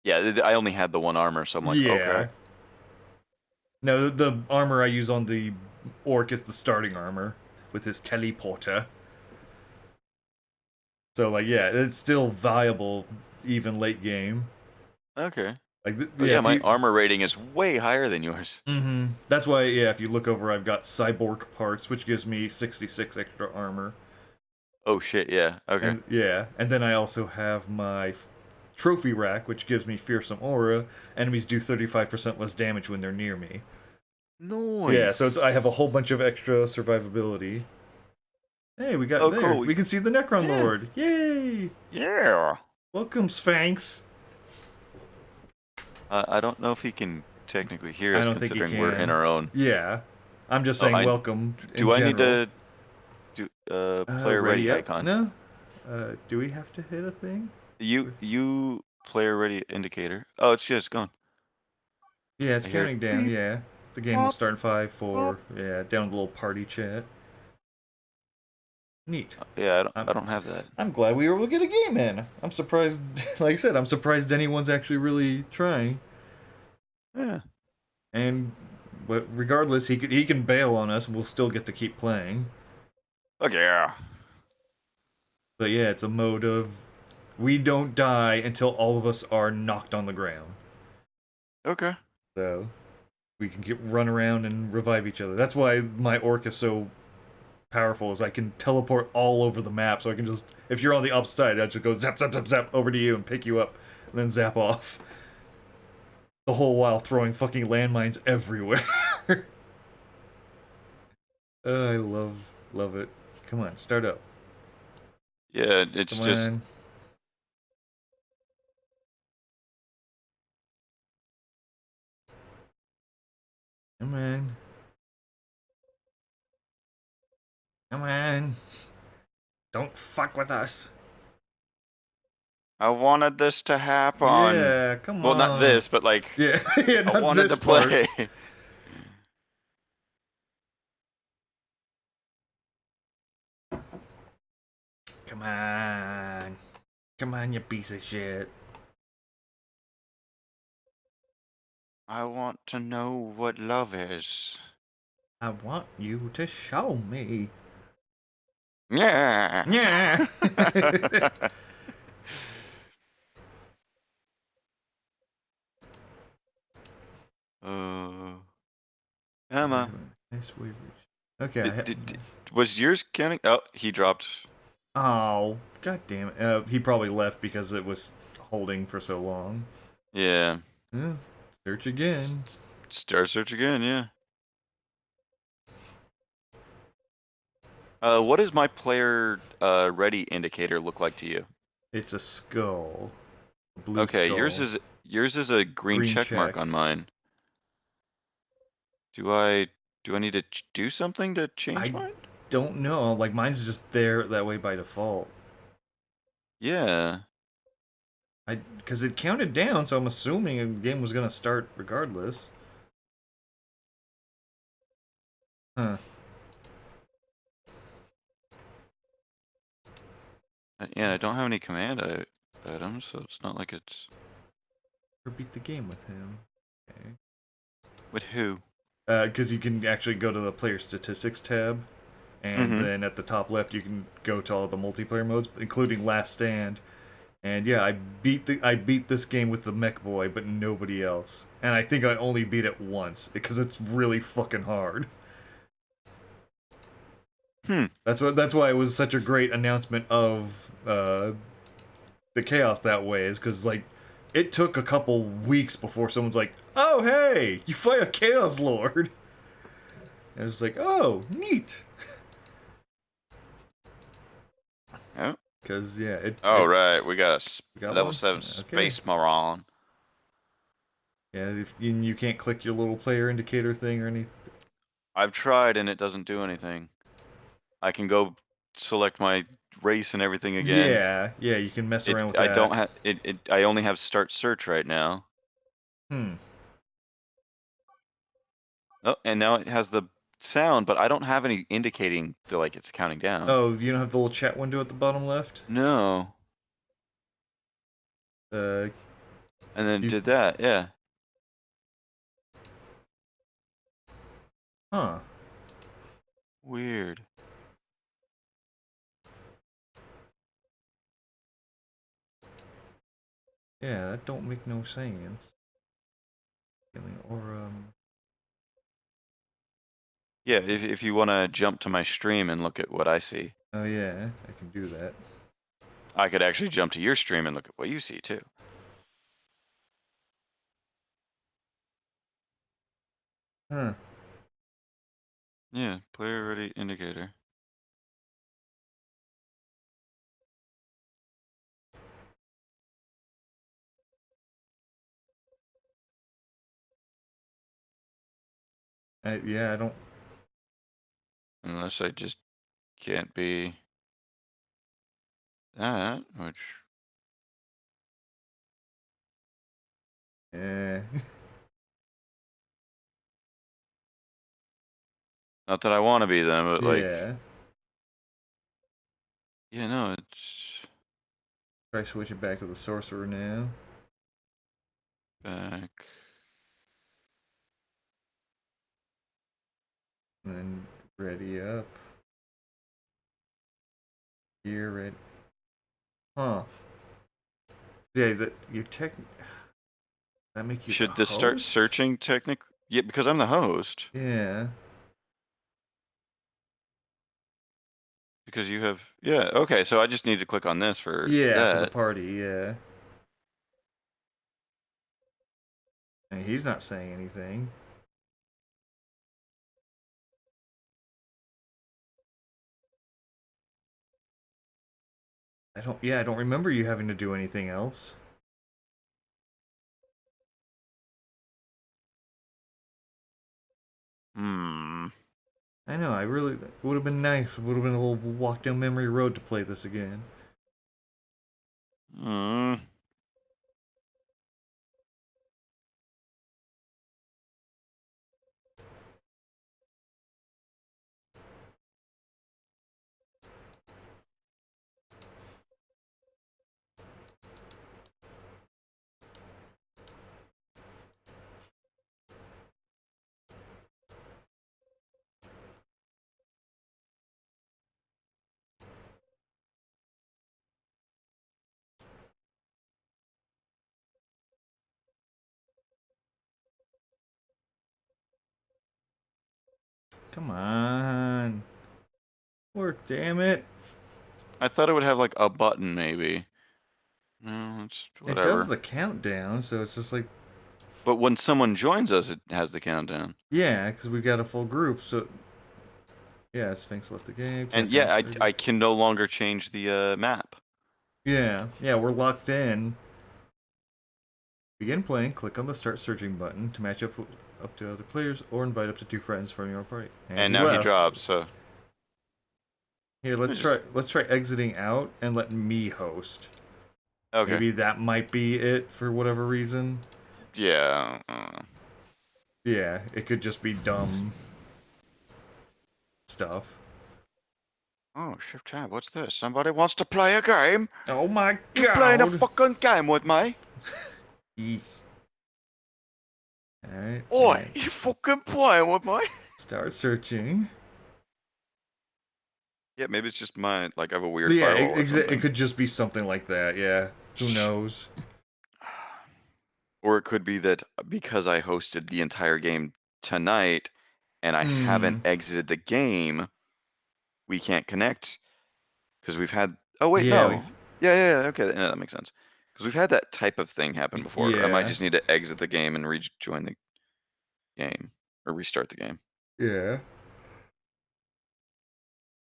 Yeah, I only had the one armor, so I'm like, okay. No, the armor I use on the orc is the starting armor with his teleporter. So, like, yeah, it's still viable even late game. Okay. Like, Yeah, my armor rating is way higher than yours. Mm-hmm. That's why, yeah, if you look over, I've got cyborg parts, which gives me 66 extra armor. Oh shit, yeah. Okay. And yeah, and then I also have my trophy rack, which gives me fearsome aura. Enemies do 35% less damage when they're near me. Yeah, so I have a whole bunch of extra survivability. Hey, we got Oh, there. cool. We can see the Necron Yeah. Lord. Yay! Yeah. Welcome, Sphinx. I don't know if he can technically hear I us don't think he considering we're in can. our own. Yeah. I'm just Oh, saying welcome in do I need general. to do player Ready ready up? icon? No? Do we have to hit a thing? You player ready indicator. Oh, it's just gone. Yeah, it's I hear counting down, beep, yeah. The game will bop, start in 5, bop. 4, yeah, down the little party chat. Neat. Yeah, I I'm, don't have that. I'm glad we were able to get a game in. I'm surprised, like I said, I'm surprised anyone's actually really trying. Yeah. And, but regardless, he can bail on us and we'll still get to keep playing. Okay. Yeah. But yeah, it's a mode of we don't die until all of us are knocked on the ground. Okay. So we can run around and revive each other. That's why my orc is so powerful, is I can teleport all over the map. So I can just, if you're on the upside, I just go zap, zap, zap, zap over to you and pick you up, and then zap off. The whole while throwing fucking landmines everywhere. I love it. Come on, start up. Yeah, it's Come just on. Come on. Come on. Don't fuck with us. I wanted this to happen. Yeah, come Well, not on. this, but like Yeah, yeah, I not wanted this to part. play. Come on. Come on, you piece of shit. I want to know what love is. I want you to show me. Yeah. Yeah. uh, Emma, Nice wave. Okay. was yours counting? Oh, he dropped. Oh, god damn it. He probably left because it was holding for so long. Yeah. Yeah. Search again. Start search again. Yeah. What does my player ready indicator look like to you? It's a skull. A blue Okay, skull. yours is a green check mark on mine. Do I need to do something to change mine? Don't know. Like mine's just there that way by default. Yeah. Because it counted down, so I'm assuming the game was gonna start regardless. Huh. Yeah, I don't have any command items, so it's not like it's. Or beat the game with him. Okay. With who? Because you can actually go to the player statistics tab, and Mm-hmm. then at the top left you can go to all the multiplayer modes, including Last Stand. And yeah, I beat this game with the Mech Boy, but nobody else. And I think I only beat it once because it's really fucking hard. That's why it was such a great announcement of the chaos that way, is because like it took a couple weeks before someone's like, "Oh hey, you fight a Chaos Lord." And it's like, "Oh, neat." Oh. Because yeah, Right, we got you got level one? 7 Okay. space moron. Yeah, if you can't click your little player indicator thing or anything. I've tried and it doesn't do anything. I can go select my race and everything again. Yeah, yeah, you can mess around with I that. don't have it. I only have start search right now. Hmm. Oh, and now it has the sound, but I don't have any indicating that like it's counting down. Oh, you don't have the little chat window at the bottom left? No. Uh, And then use, did that, yeah. huh. Weird. Yeah, that don't make no sense. Or, Yeah, if you want to jump to my stream and look at what I see. Oh yeah, I can do that. I could actually jump to your stream and look at what you see too. Huh. Yeah, player ready indicator. Yeah, I don't. Unless I just can't be that, which Yeah. not that I want to be them, but like, Yeah. yeah, no, it's Try switching back to the sorcerer now. back. And then ready up. Here, ready. Huh. Yeah, that your tech. That make you the Should this start host? searching technic? Yeah, because I'm the host. Yeah. Because you have, yeah, okay, so I just need to click on this for Yeah, for the that. party, yeah. And he's not saying anything. I don't remember you having to do anything else. Hmm. I know, I really, it would have been nice. It would have been a little walk down memory road to play this again. Hmm. Come on. Work, damn it. I thought it would have like a button maybe. No, it's It does whatever. the countdown, so it's just like, But when someone joins us, it has the countdown. yeah, because we got a full group, so. Yeah, Sphinx left the game. And Countdown yeah, 30. I can no longer change the map. Yeah, we're locked in. Begin playing, click on the start searching button to match up to other players or invite up to 2 friends from your party. And And he now he left. drops, so Here, I just let's try exiting out and let me host. okay. Maybe that might be it for whatever reason. Yeah. Yeah, it could just be dumb stuff. Oh, shift tab. What's this? Somebody wants to play a game? Oh my You playing a god! fucking game with me? Yes. Alright, Oi, and you fucking playing with me? start searching. Yeah, maybe it's just mine. Like I have a weird Yeah, firewall or it something. could just be something like that, yeah. Who knows? Or it could be that because I hosted the entire game tonight and I haven't Hmm. exited the game, we can't connect because we've had. Oh wait, Yeah, no. Yeah. Okay, yeah, that makes sense. Because we've had that type of thing happen before. I might yeah. just need to exit the game and rejoin the game or restart the game. Yeah.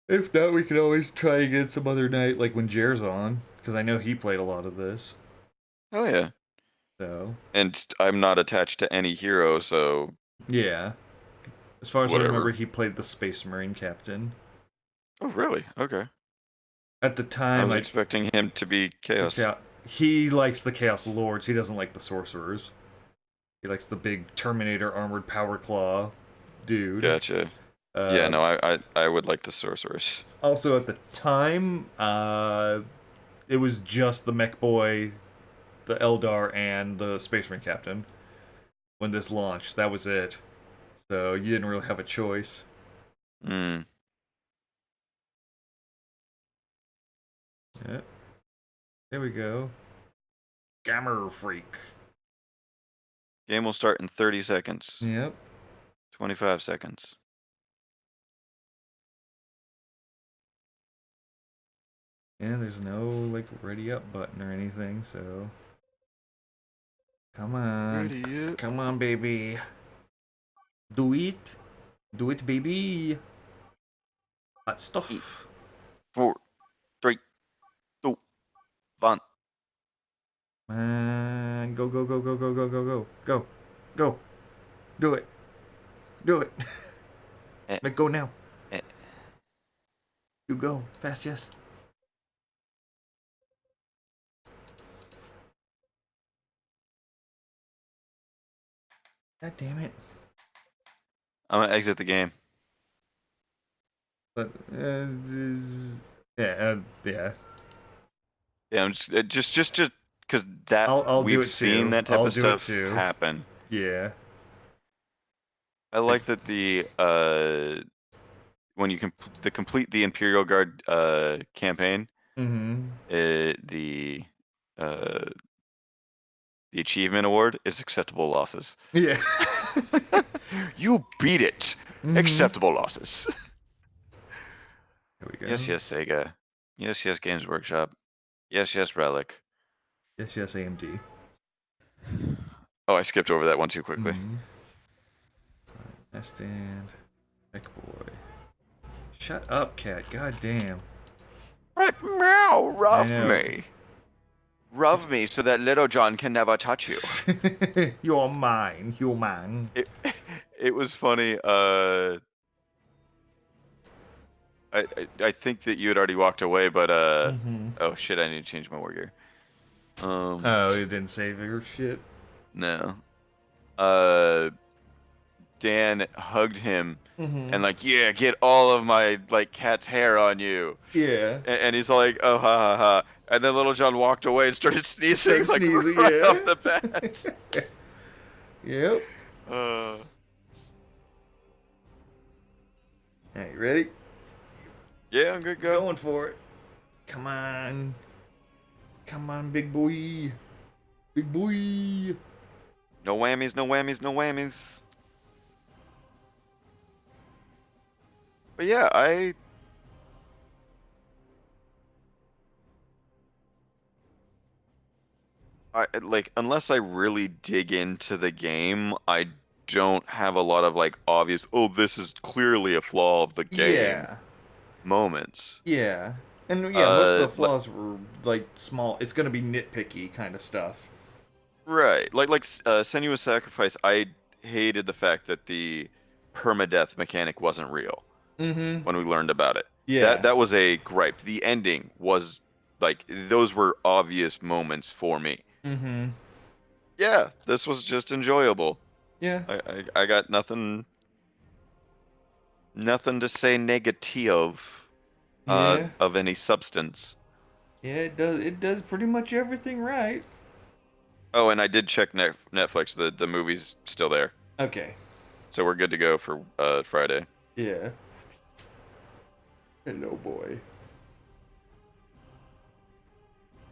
If not, we can always try again some other night, like when Jer's on, because I know he played a lot of this. Oh yeah. So And I'm not attached to any hero, so yeah, as far as I remember, whatever. he played the Space Marine captain. Oh really? Okay. At the I time, was I expecting him to be the chaos. chaos. He likes the Chaos Lords. He doesn't like the sorcerers. He likes the big Terminator armored power claw dude. Gotcha. Yeah, Uh, no, I would like the sorceress. Also, at the time, it was just the Mech Boy, the Eldar, and the Space Marine captain when this launched. That was it. So you didn't really have a choice. Hmm. Yeah. There we go. Gammer freak. Game will start in 30 seconds. Yep. 25 seconds. And there's no, like, ready up button or anything, so... Come on. Ready up. Come on, baby. Do it. Do it, baby. Hot stuff. 4, 3, 2, 1. Come on. Go, go, go, go, go, go, go, go. Go. Go. Do it. Do it. Eh, Let go now. eh. You go. Fast, yes. God damn it. I'm gonna exit the game. But, yeah, yeah. Yeah, I'm just because that I'll do we've it seen too. that type I'll of do it stuff too. happen. Yeah. I like that the when you complete the Imperial Guard campaign, Mm-hmm. the uh the achievement award is acceptable losses. Yeah. You beat it. Mm-hmm. Acceptable losses. Here we go. Yes, yes, Sega. Yes, yes, Games Workshop. Yes, yes, Relic. Yes, yes, AMD. Oh, I skipped over that one too quickly. Mm-hmm. Nest and Heck boy. Shut up, cat. God damn. Right, meow, I rough know. me. Rub me so that Little John can never touch you. You're mine. You're mine. It was funny. I think that you had already walked away, but Mm-hmm. oh shit, I need to change my war gear. Oh, it didn't save your shit. No. Dan hugged him Mm-hmm. and like, yeah, get all of my like cat's hair on you. Yeah. And he's like, oh ha ha ha. And then Little John walked away and started sneezing Start like sneezing, right yeah. off the bat. Yep. Uh, Alright, ready? yeah, I'm good. Go. Going for it. Come on. Come on, big boy. Big boy. No whammies, no whammies, no whammies. But yeah, I like unless I really dig into the game, I don't have a lot of like obvious, oh, this is clearly a flaw of the game Yeah. moments. Yeah. And yeah, most of the Like, flaws were like small. It's gonna be nitpicky kind of stuff. right. Senua's Sacrifice, I hated the fact that the permadeath mechanic wasn't real Mm-hmm. when we learned about it. Yeah. That was a gripe. The ending was like those were obvious moments for me. Mm-hmm. Yeah, this was just enjoyable. Yeah. I got nothing to say negative Yeah. of any substance. Yeah, it does pretty much everything right. Oh, and I did check Netflix. The movie's still there. Okay. So we're good to go for Friday. Yeah. Hello, boy.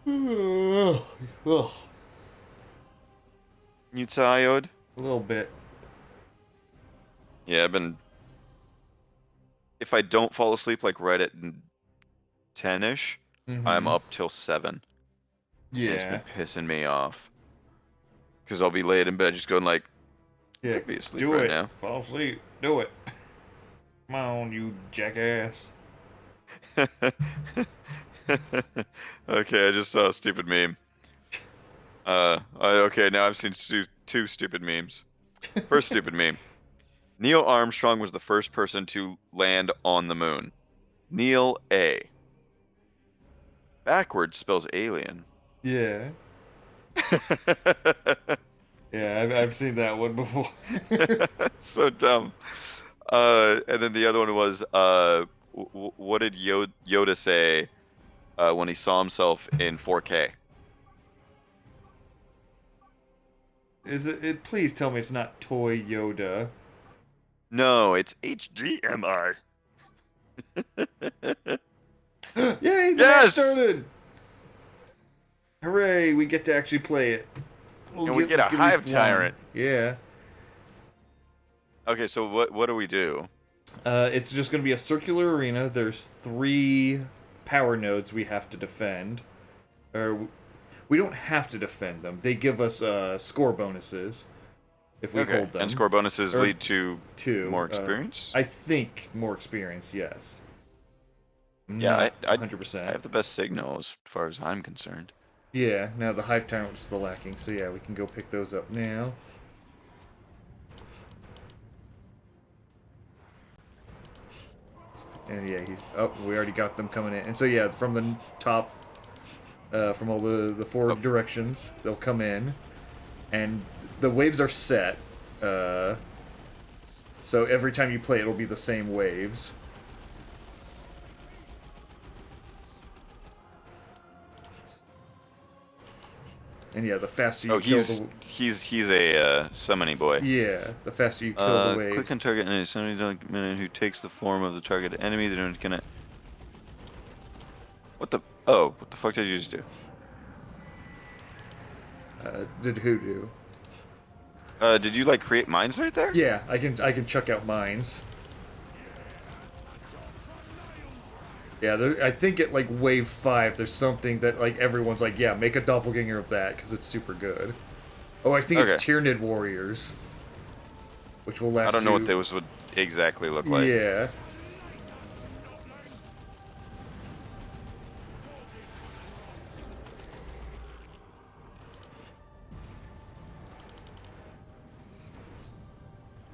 Ugh. You tired? A little bit. Yeah, if I don't fall asleep like right at 10ish, I'm Mm-hmm. up till 7. And it's Yeah. been pissing me off. Because I'll be laid in bed just going like, I Yeah. could be asleep Do right it. now. Fall asleep. Do it. Come on, you jackass. Okay, I just saw a stupid meme. Okay, now I've seen two stupid memes. First stupid meme. Neil Armstrong was the first person to land on the moon. Neil A. Backwards spells alien. Yeah. Yeah, I've seen that one before. So dumb. And then the other one was, what did Yoda say when he saw himself in 4K? Is it? Please tell me it's not Toy Yoda. No, it's HDMI. Yay! The match Yes! started. Hooray! We get to actually play it. We'll And we get a at least hive one. tyrant. Yeah. Okay, so what do we do? It's just gonna be a circular arena. There's 3 power nodes we have to defend. Or we don't have to defend them. They give us score bonuses if we hold them. And score bonuses Or lead to two, more experience? I think more experience, yes. Yeah, Not I 100%. have the best signal as far as I'm concerned. Yeah, now the Hive Tyrant was the lacking, so yeah, we can go pick those up now. And yeah, we already got them coming in. And so yeah, from the top, from all the four directions, they'll come in. And the waves are set. So every time you play, it'll be the same waves. And yeah, the faster you kill the... he's a summoning boy. Yeah, the faster you kill the waves. Click on target enemy. Somebody who takes the form of the target enemy. They're gonna... What the... Oh, what the fuck did you just do? Did who do? Did you, like, create mines right there? Yeah, I can chuck out mines. Yeah, I think at like wave 5, there's something that like everyone's like, yeah, make a doppelganger of that because it's super good. Oh, I think it's Tyranid warriors, which will last. I don't know what those would exactly look like. Yeah.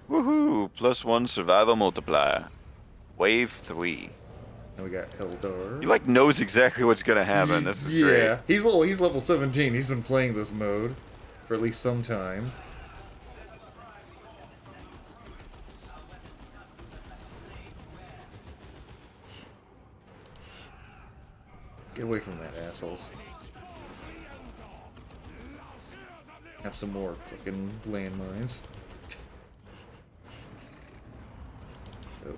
Woohoo! +1 survival multiplier. Wave 3. And we got Eldar. He like knows exactly what's gonna happen. This is great. Yeah, he's level 17. He's been playing this mode for at least some time. Get away from that, assholes. Have some more fucking landmines. Oh.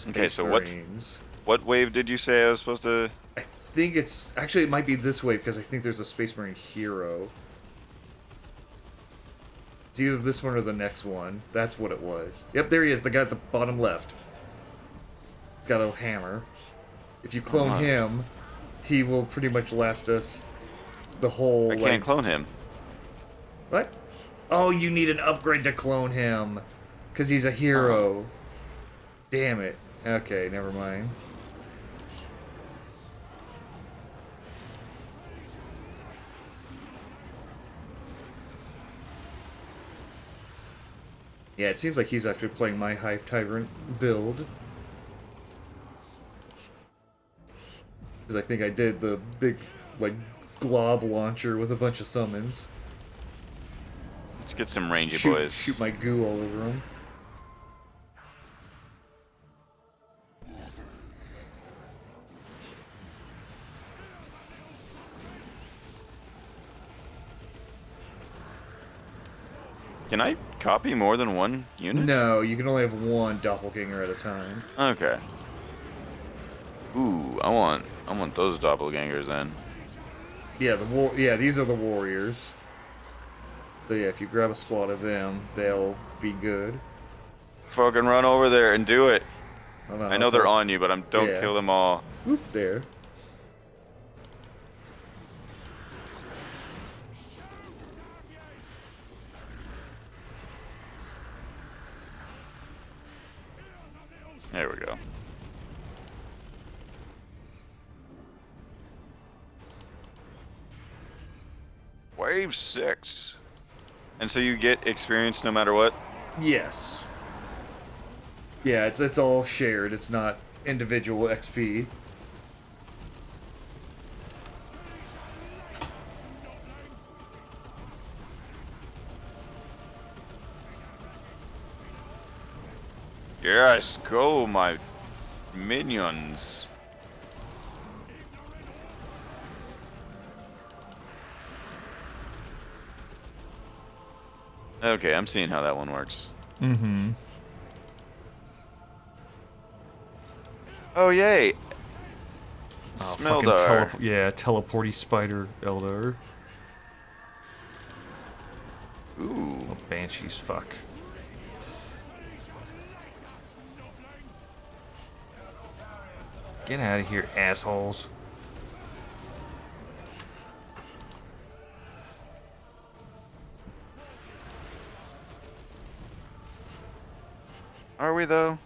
Okay, so Marines. what wave did you say I was supposed to... I think it's... Actually, it might be this wave, because I think there's a Space Marine hero. It's either this one or the next one. That's what it was. Yep, there he is, the guy at the bottom left. He's got a hammer. If you clone him, he will pretty much last us the whole... I can't clone him. What? Oh, you need an upgrade to clone him. Because he's a hero. Damn it. Okay, never mind. Yeah, it seems like he's actually playing my Hive Tyrant build. Because I think I did the big, like, glob launcher with a bunch of summons. Let's get some rangy boys. Shoot my goo all over him. Can I copy more than one unit? No, you can only have one doppelganger at a time. Okay. Ooh, I want those doppelgangers then. Yeah, these are the warriors. So yeah, if you grab a squad of them, they'll be good. Fucking run over there and do it. I know they're on you, but don't kill them all. Whoop, there. There we go. Wave 6. And so you get experience no matter what? Yes. Yeah, it's all shared. It's not individual XP. Yes, go my minions. Okay, I'm seeing how that one works. Mm-hmm. Oh, yay! Oh, Smeldar. teleporty spider Eldar. Ooh. Oh, Banshees, fuck. Get out of here, assholes. Are we though?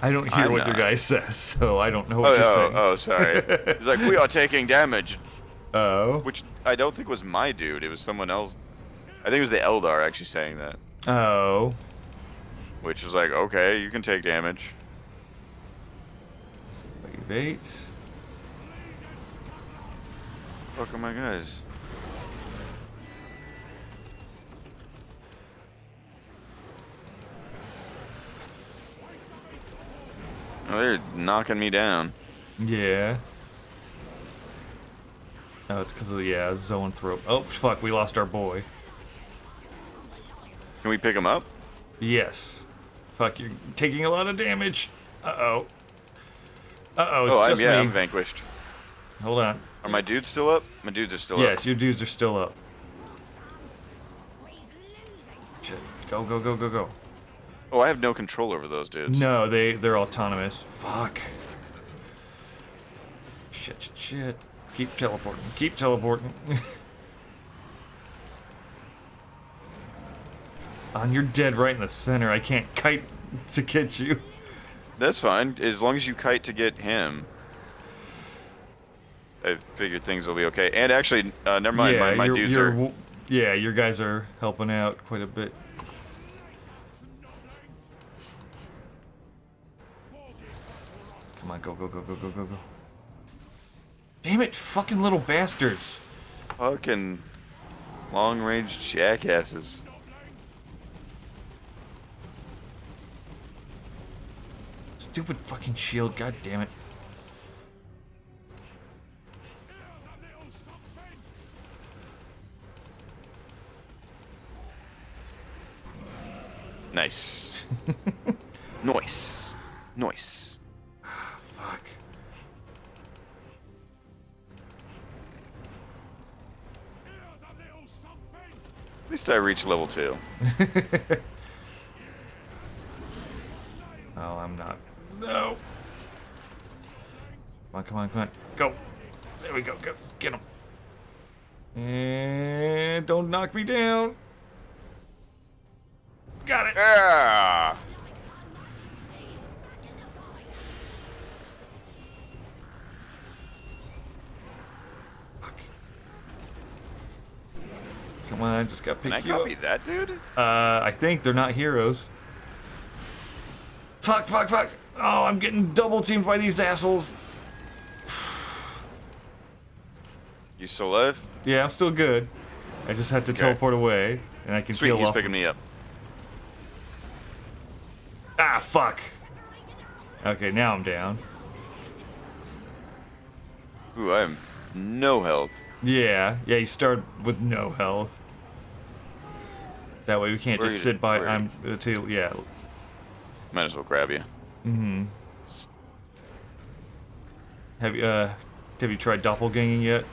I don't hear I'm what your not. guy says, so I don't know what you're saying. Oh, sorry. He's like, we are taking damage, Oh. which I don't think was my dude. It was someone else. I think it was the Eldar actually saying that, Oh. which was like, okay, you can take damage. Wave 8. Fuck are my guys? Oh, they're knocking me down. Yeah. Oh, it's because of the, yeah, zoanthrope. Oh, fuck, we lost our boy. Can we pick him up? Yes. Fuck, you're taking a lot of damage. Uh-oh. Uh-oh, it's Oh, just me. I'm vanquished. Hold on. Are my dudes still up? My dudes are still Yes, up. your dudes are still up. Shit. Go, go, go, go, go. Oh, I have no control over those dudes. No, they're autonomous. Fuck. Shit, shit, shit. Keep teleporting. Keep teleporting. You're dead right in the center. I can't kite to get you. That's fine, as long as you kite to get him. I figure things will be okay. And actually, never mind, Yeah, my dudes are... Yeah, your guys are helping out quite a bit. Come on, go, go, go, go, go, go, go. Damn it, fucking little bastards. Fucking long-range jackasses. Stupid fucking shield, god damn it. Nice. Nice. Nice. Fuck. At least I reached level 2. Oh, I'm not. No. Come on, come on, come on. Go. There we go. Go. Get him. And don't knock me down. Got it. Yeah! Fuck. Come on, just gotta pick Can I you up. copy that, dude? I think they're not heroes. Fuck, fuck, fuck. Oh, I'm getting double teamed by these assholes. You still alive? Yeah, I'm still good. I just had to teleport away, and I can Sweet, heal he's off. picking me up. Ah, fuck. Okay, now I'm down. Ooh, I have no health. Yeah, you start with no health. That way we can't Where just you- sit by. where you- Until yeah. Might as well grab you. Mm-hmm. Have you tried doppelganging yet?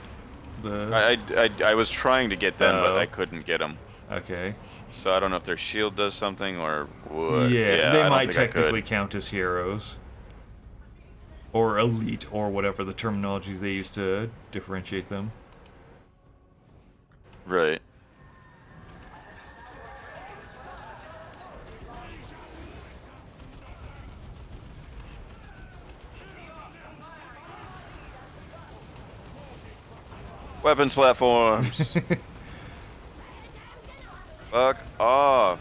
I was trying to get them, but Oh. I couldn't get them. Okay. So I don't know if their shield does something or what. Yeah, I they don't might think I could. technically count as heroes. Or elite, or whatever the terminology they use to differentiate them. Right. Weapons platforms. Fuck off.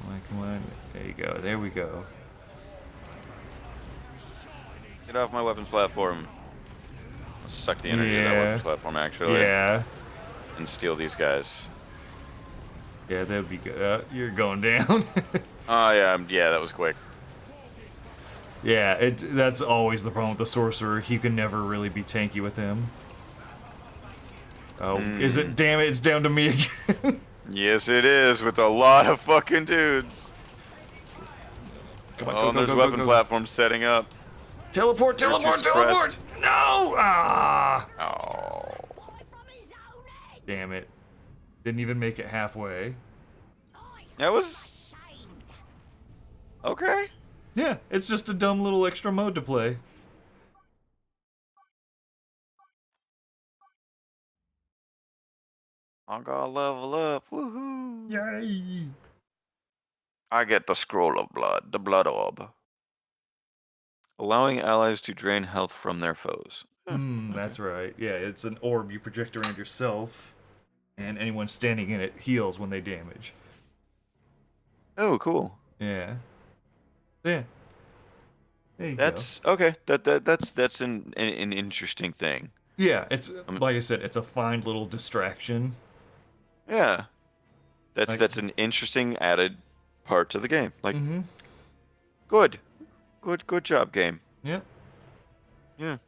Come on, come on. There you go. There we go. Get off my weapons platform. I'll suck the energy of that Yeah. weapons platform actually. Yeah. And steal these guys. Yeah, that'd be good. You're going down. Oh yeah, yeah, that was quick. Yeah, that's always the problem with the sorcerer. He can never really be tanky with him. Oh, is it? Damn it, it's down to me again. Yes, it is, with a lot of fucking dudes. Come on, Oh, go, and go, there's go, weapon go, go. platforms setting up. Teleport, You're too teleport, teleport! No! Ah! Oh. Damn it. Didn't even make it halfway. That was okay. Yeah, it's just a dumb little extra mode to play. I gotta level up. Woohoo! Yay! I get the scroll of blood, the blood orb. Allowing allies to drain health from their foes. Huh, okay. That's right. Yeah, it's an orb you project around yourself, and anyone standing in it heals when they damage. Oh, cool. Yeah. Yeah. There you go. That's okay. That's an interesting thing. Yeah, it's Um, like I said, it's a fine little distraction. Yeah, Like, that's an interesting added part to the game. Like, mm-hmm. good, good job, game. Yep. Yeah.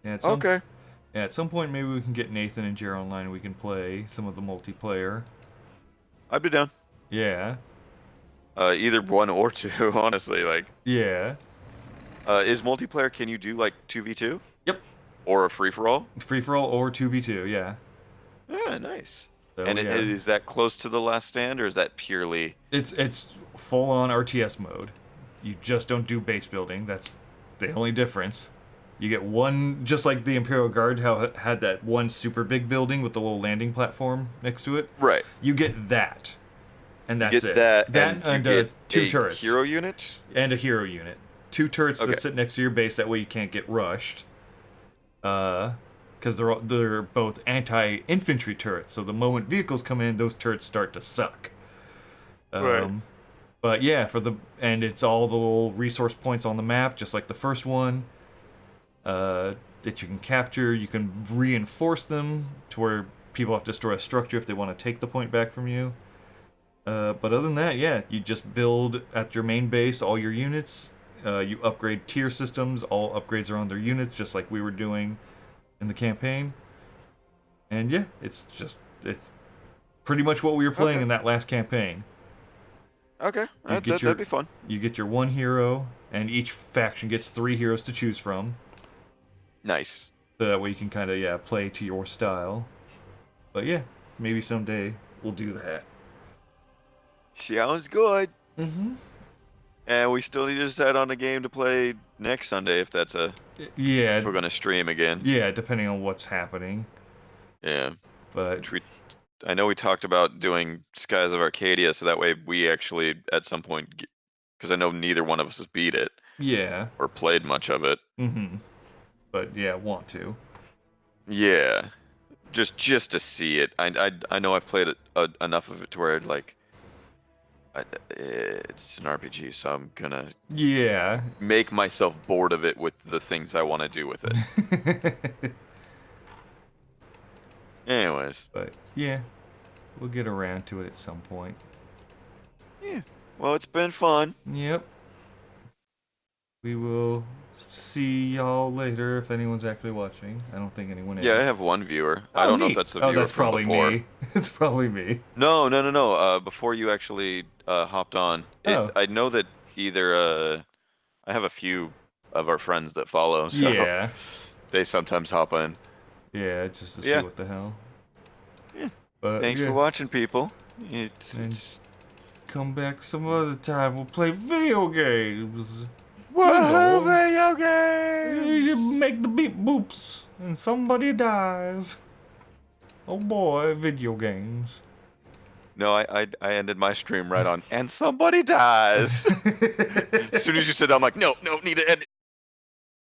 Yeah. Okay. Yeah, at some point maybe we can get Nathan and Jer online and we can play some of the multiplayer. I'd be down. Yeah. Either one or two, honestly. Like, Yeah. is multiplayer? Can you do like 2v2 Yep. or a free for all? Free for all or 2v2, yeah. Yeah, nice. So, And yeah. is that close to the last stand, or is that purely? It's full on RTS mode. You just don't do base building. That's the only difference. You get one, just like the Imperial Guard, how it had that one super big building with the little landing platform next to it. Right. You get that, and You that's get it. that, That and you get two a turrets hero unit. and a hero unit. Two turrets Okay. that sit next to your base. That way you can't get rushed. Because they're both anti-infantry turrets. So the moment vehicles come in, those turrets start to suck. Right. But yeah, and it's all the little resource points on the map, just like the first one. That you can capture. You can reinforce them to where people have to destroy a structure if they want to take the point back from you. But other than that, yeah, you just build at your main base all your units. You upgrade tier systems. All upgrades are on their units, just like we were doing in the campaign. And yeah, it's pretty much what we were playing Okay. in that last campaign. Okay, that'd be fun. You get your one hero, and each faction gets 3 heroes to choose from. Nice. So that way you can kind of, play to your style. But yeah, maybe someday we'll do that. Sounds good. Mm-hmm. And we still need to decide on a game to play next Sunday if that's if Yeah, we're gonna stream again. yeah, depending on what's happening. Yeah. But Which I know we talked about doing Skies of Arcadia, so that way we actually at some point, because I know neither one of us has beat it yeah, or played much of it. mm-hmm. But yeah, want to. Yeah. Just to see it. I know I've played it enough of it to where like it's an RPG, so I'm gonna Yeah. make myself bored of it with the things I want to do with it. Anyways. But yeah, we'll get around to it at some point. Yeah. Well, it's been fun. Yep. We will see y'all later if anyone's actually watching. I don't think anyone is. Yeah, I have one viewer. I Oh, don't know if neat. that's the Oh, viewer that's from probably before. me. It's probably me. No. Before you actually hopped on, Oh. I know that either I have a few of our friends that follow, so Yeah. they sometimes hop in. Yeah, just to see Yeah. what the hell. Yeah. But Thanks yeah, for watching, people. It's And- come back some other time. We'll play video games. Whoa, know. video You games. make the beep boops and somebody dies. Oh boy, video games. No, I ended my stream right on, and somebody dies. As soon as you said that, I'm like, no, need to end